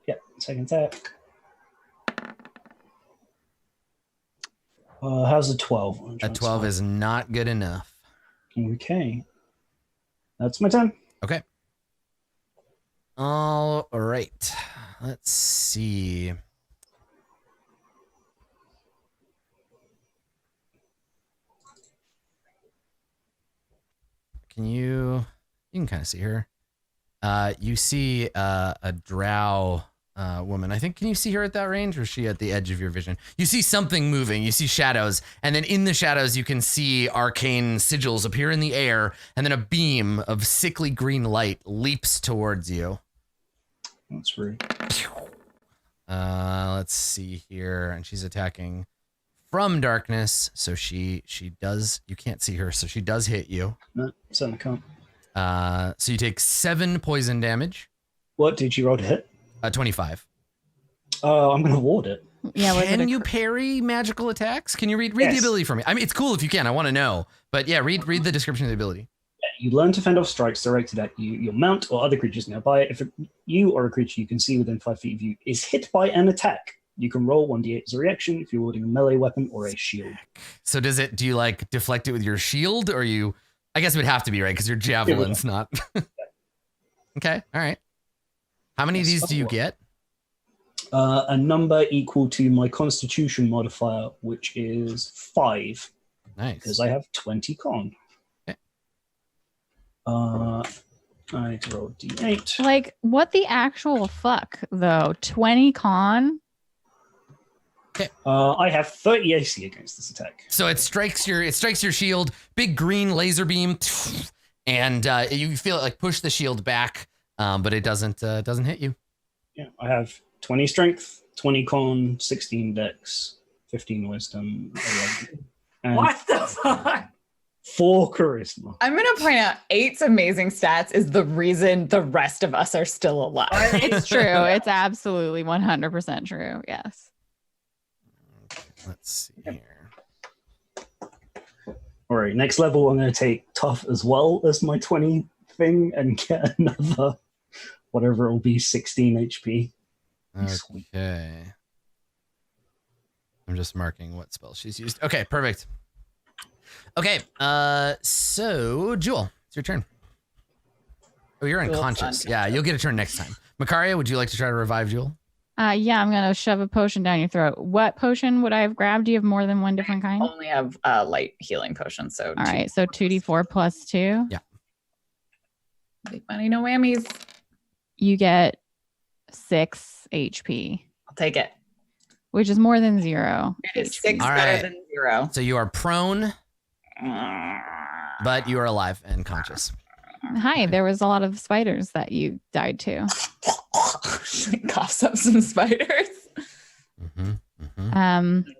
Yeah, second attack. How's a 12? A 12 is not good enough. Okay. That's my turn. Okay. All right. Let's see. You can kind of see her. You see a drow woman. I think, can you see her at that range, or is she at the edge of your vision? You see something moving. You see shadows, and then in the shadows you can see arcane sigils appear in the air, and then a beam of sickly green light leaps towards you. That's rude. Let's see here, and she's attacking from darkness, so she does. You can't see her, so she does hit you. No, certainly can't. So you take 7 poison damage. What did you roll to hit? 25. I'm going to ward it. Yeah. Was it Can a you parry magical attacks? Can you read the Yes. ability for me? I mean, it's cool if you can. I want to know. But yeah, read the description of the ability. You learn to fend off strikes directed at you, your mount, or other creatures nearby. If you or a creature you can see within 5 feet of you is hit by an attack, you can roll 1d8 as a reaction if you're wielding a melee weapon or a shield. So do you like deflect it with your shield, or you? I guess it would have to be, right? Because your javelin's not. Okay. All right. How many of these do you get? A number equal to my constitution modifier, which is 5, Nice. because I have 20 con. Okay. I need to roll d8. Like, what the actual fuck, though? 20 con? I have 30 AC against this attack. So it strikes your shield, big green laser beam, and you feel it like push the shield back, but it doesn't hit you. Yeah, I have 20 strength, 20 con, 16 dex, 15 wisdom, 11, and What the fuck? 4 charisma. I'm gonna point out 8's amazing stats is the reason the rest of us are still alive. It's true. It's absolutely 100% true. Yes. Let's see here. All right, next level, I'm going to take tough as well as my 20 thing and get another, whatever it will be, 16 HP. Sweet. Okay. I'm just marking what spell she's used. Okay, perfect. Okay, so Jewel, it's your turn. Oh, you're Jewel's unconscious. unconscious. Yeah, you'll get a turn next time. Makaria, would you like to try to revive Jewel? Yeah, I'm gonna shove a potion down your throat. What potion would I have grabbed? Do you have more than one different kind? I only have light healing potion, so All right, so 2d4 plus 2. Big money, no whammies. You get 6 HP, I'll take it. which is more than 0. It is 6 All better right. than 0. So you are prone, but you are alive and conscious. Hi, there was a lot of spiders that you died to. Coughs up some spiders.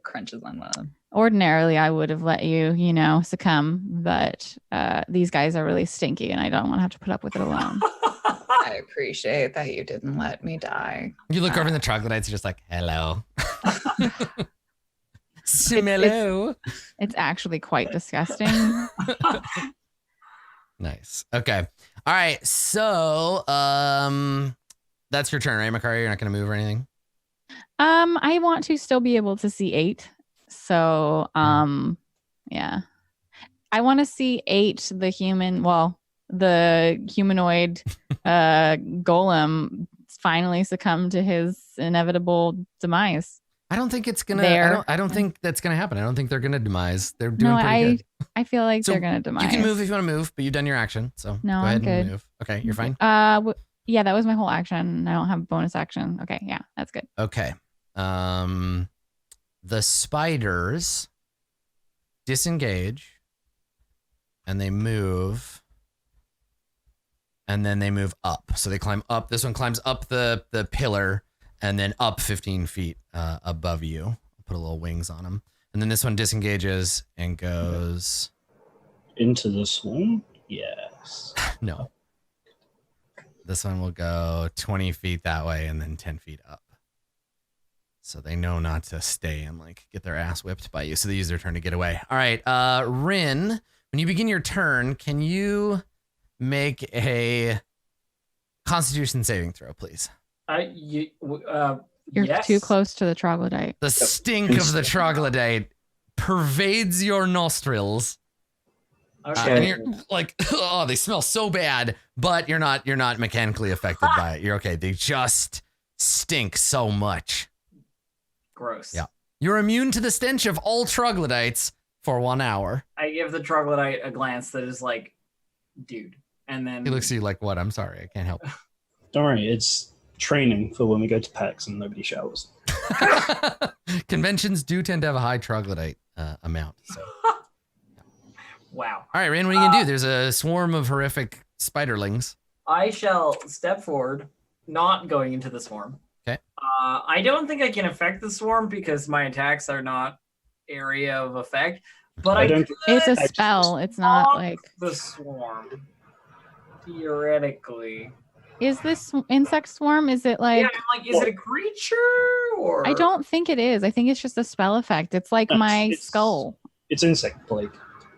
Crunches on them. Ordinarily, I would have let you, succumb, but these guys are really stinky, and I don't want to have to put up with it alone. I appreciate that you didn't let me die. You look over in the troglodytes, you're just like, hello. Hello. It's actually quite disgusting. Nice. Okay. All right. So, that's your turn, right, Makaria? You're not going to move or anything? I want to still be able to see 8. So, yeah. I want to see 8, the humanoid golem finally succumb to his its inevitable demise. I don't think it's gonna. There. I don't think that's gonna happen. I don't think they're gonna demise. They're doing pretty good. I feel like So they're gonna demise. You can move if you want to move, but you've done your action, so No, go ahead I'm and good. move. Okay, you're fine. Yeah, that was my whole action. I don't have bonus action. Okay, yeah, that's good. Okay. The spiders disengage, and they move, and then they move up. So they climb up. This one climbs up the pillar, and then up 15 feet above you. Put a little wings on them. And then this one disengages and goes... Into the swarm? Yes. No. This one will go 20 feet that way and then 10 feet up. So they know not to stay and like get their ass whipped by you. So they use their turn to get away. All right. Rin, when you begin your turn, can you make a Constitution saving throw, please? You're yes. too close to the troglodyte. The stink of the troglodyte pervades your nostrils. Okay. And you're like, oh, they smell so bad, but you're not mechanically affected by it. You're okay. They just stink so much. Gross. Yeah. You're immune to the stench of all troglodytes for 1 hour. I give the troglodyte a glance that is like, dude. And then He looks at you like, what? I'm sorry. I can't help. Don't worry, it's training for when we go to PAX and nobody showers. Conventions do tend to have a high troglodyte amount. So. Wow. All right, Rain, what are you going to do? There's a swarm of horrific spiderlings. I shall step forward, not going into the swarm. Okay. I don't think I can affect the swarm because my attacks are not area of effect. But I could It's a spell. It's not block like... the swarm. Theoretically. Is this insect swarm? Is it like... Yeah, I'm like, is it a creature or? I don't think it is. I think it's just a spell effect. It's like my skull. It's insect plague.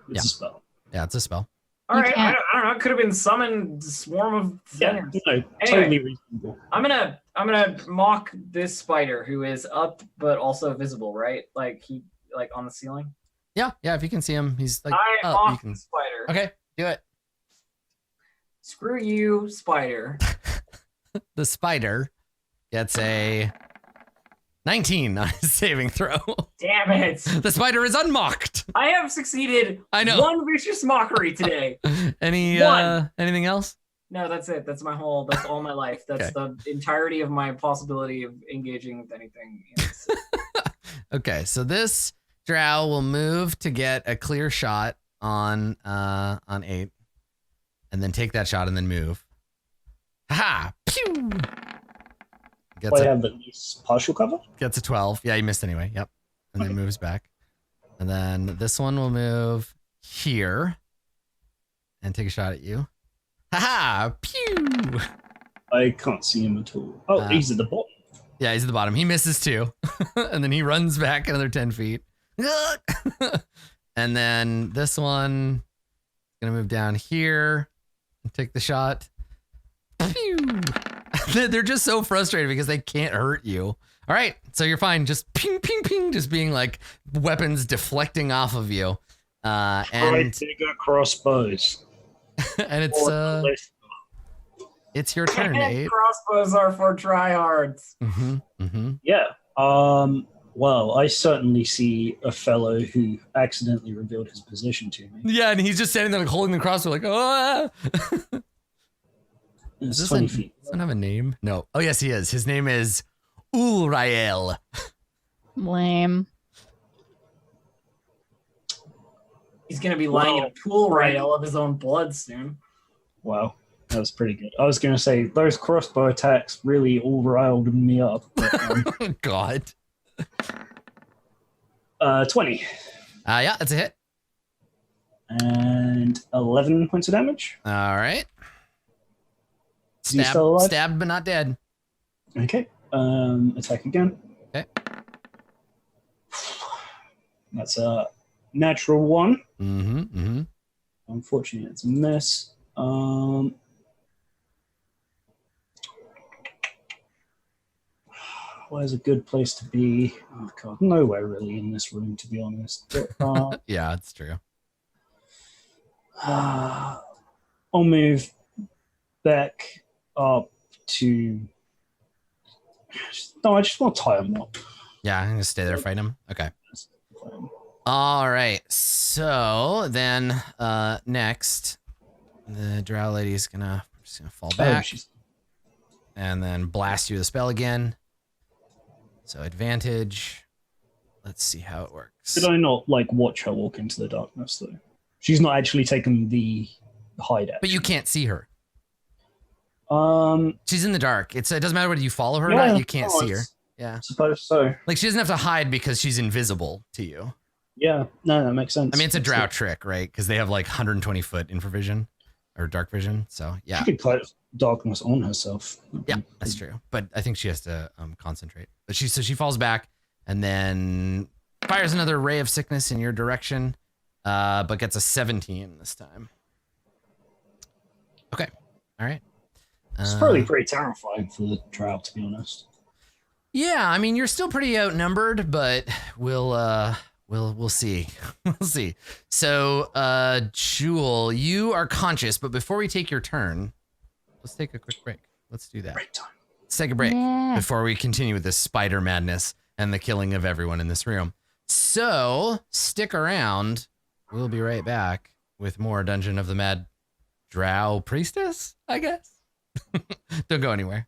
It's Yeah. a spell. Yeah, it's a spell. All You right, I can't- don't know. It could have been summoned swarm of Yeah, things. no, totally reasonable. I'm gonna mock this spider who is up but also visible, right? Like he like on the ceiling. Yeah, if you can see him, he's like, I oh, mock you can. the spider. Okay, do it. Screw you, spider. The spider gets a 19 on his saving throw. Damn it! The spider is unmocked. I have succeeded. I know. One vicious mockery today. Anything else? No, that's it. That's all my life. That's the entirety of my possibility of engaging with anything. Okay, so this drow will move to get a clear shot on 8, and then take that shot and then move. Ha! Pew! I have at least partial cover. Gets a 12. Yeah, he missed anyway. Yep. And then moves back. And then this one will move here and take a shot at you. Ha! Pew! I can't see him at all. Oh, he's at the bottom. Yeah, he's at the bottom. He misses too. And then he runs back another 10 feet. And then this one is going to move down here and take the shot. Pew! They're just so frustrated because they can't hurt you. All right, so you're fine. Just ping, ping, ping, just being like weapons deflecting off of you. And they got crossbows. and it's your turn, Abe. Crossbows are for tryhards. Yeah. Well, I certainly see a fellow who accidentally revealed his position to me. Yeah, and he's just standing there like holding the crossbow, like, oh. It's 20 feet. Does that have a name? No. Oh, yes, he is. His name is Ulrael. Lame. He's gonna be lying in a pool rail of his own blood soon. Wow, that was pretty good. I was going to say, those crossbow attacks really all riled me up. But, God. 20. Yeah, that's a hit. And 11 points of damage. All right. Is he still alive? Stabbed, but not dead. Okay. Attack again. Okay. That's a natural 1. Mm-hmm. Unfortunately, it's a miss. Where's a good place to be? Oh god, nowhere really in this room, to be honest. But, Yeah, it's true. I'll move back up to No, I just want to tie him up. Yeah, I'm gonna stay there, fight him. Okay. All right. So then, next, the drow lady's gonna fall back and then blast you with a spell again. So advantage. Let's see how it works. Did I not like watch her walk into the darkness though? She's not actually taken the hide action. But you can't see her. Um, She's in the dark. It doesn't matter whether you follow her or yeah, not. You can't see her. Yeah. I suppose so. Like she doesn't have to hide because she's invisible to you. Yeah, no, that makes sense. I mean, it's a drow trick, right? Because they have like 120 foot infravision or dark vision. So yeah. She could close darkness on herself. Yeah, that's true. But I think she has to concentrate. But she falls back and then fires another ray of sickness in your direction, but gets a 17 this time. Okay. All right. It's probably pretty terrifying for the drow, to be honest. Yeah, I mean, you're still pretty outnumbered, but we'll see. We'll see. So, Jewel, you are conscious, but before we take your turn, let's take a quick break. Let's do that. Break time. Let's take a break Yeah. before we continue with this spider madness and the killing of everyone in this room. So, stick around. We'll be right back with more Dungeon of the Mad Drow Priestess, I guess. Don't go anywhere.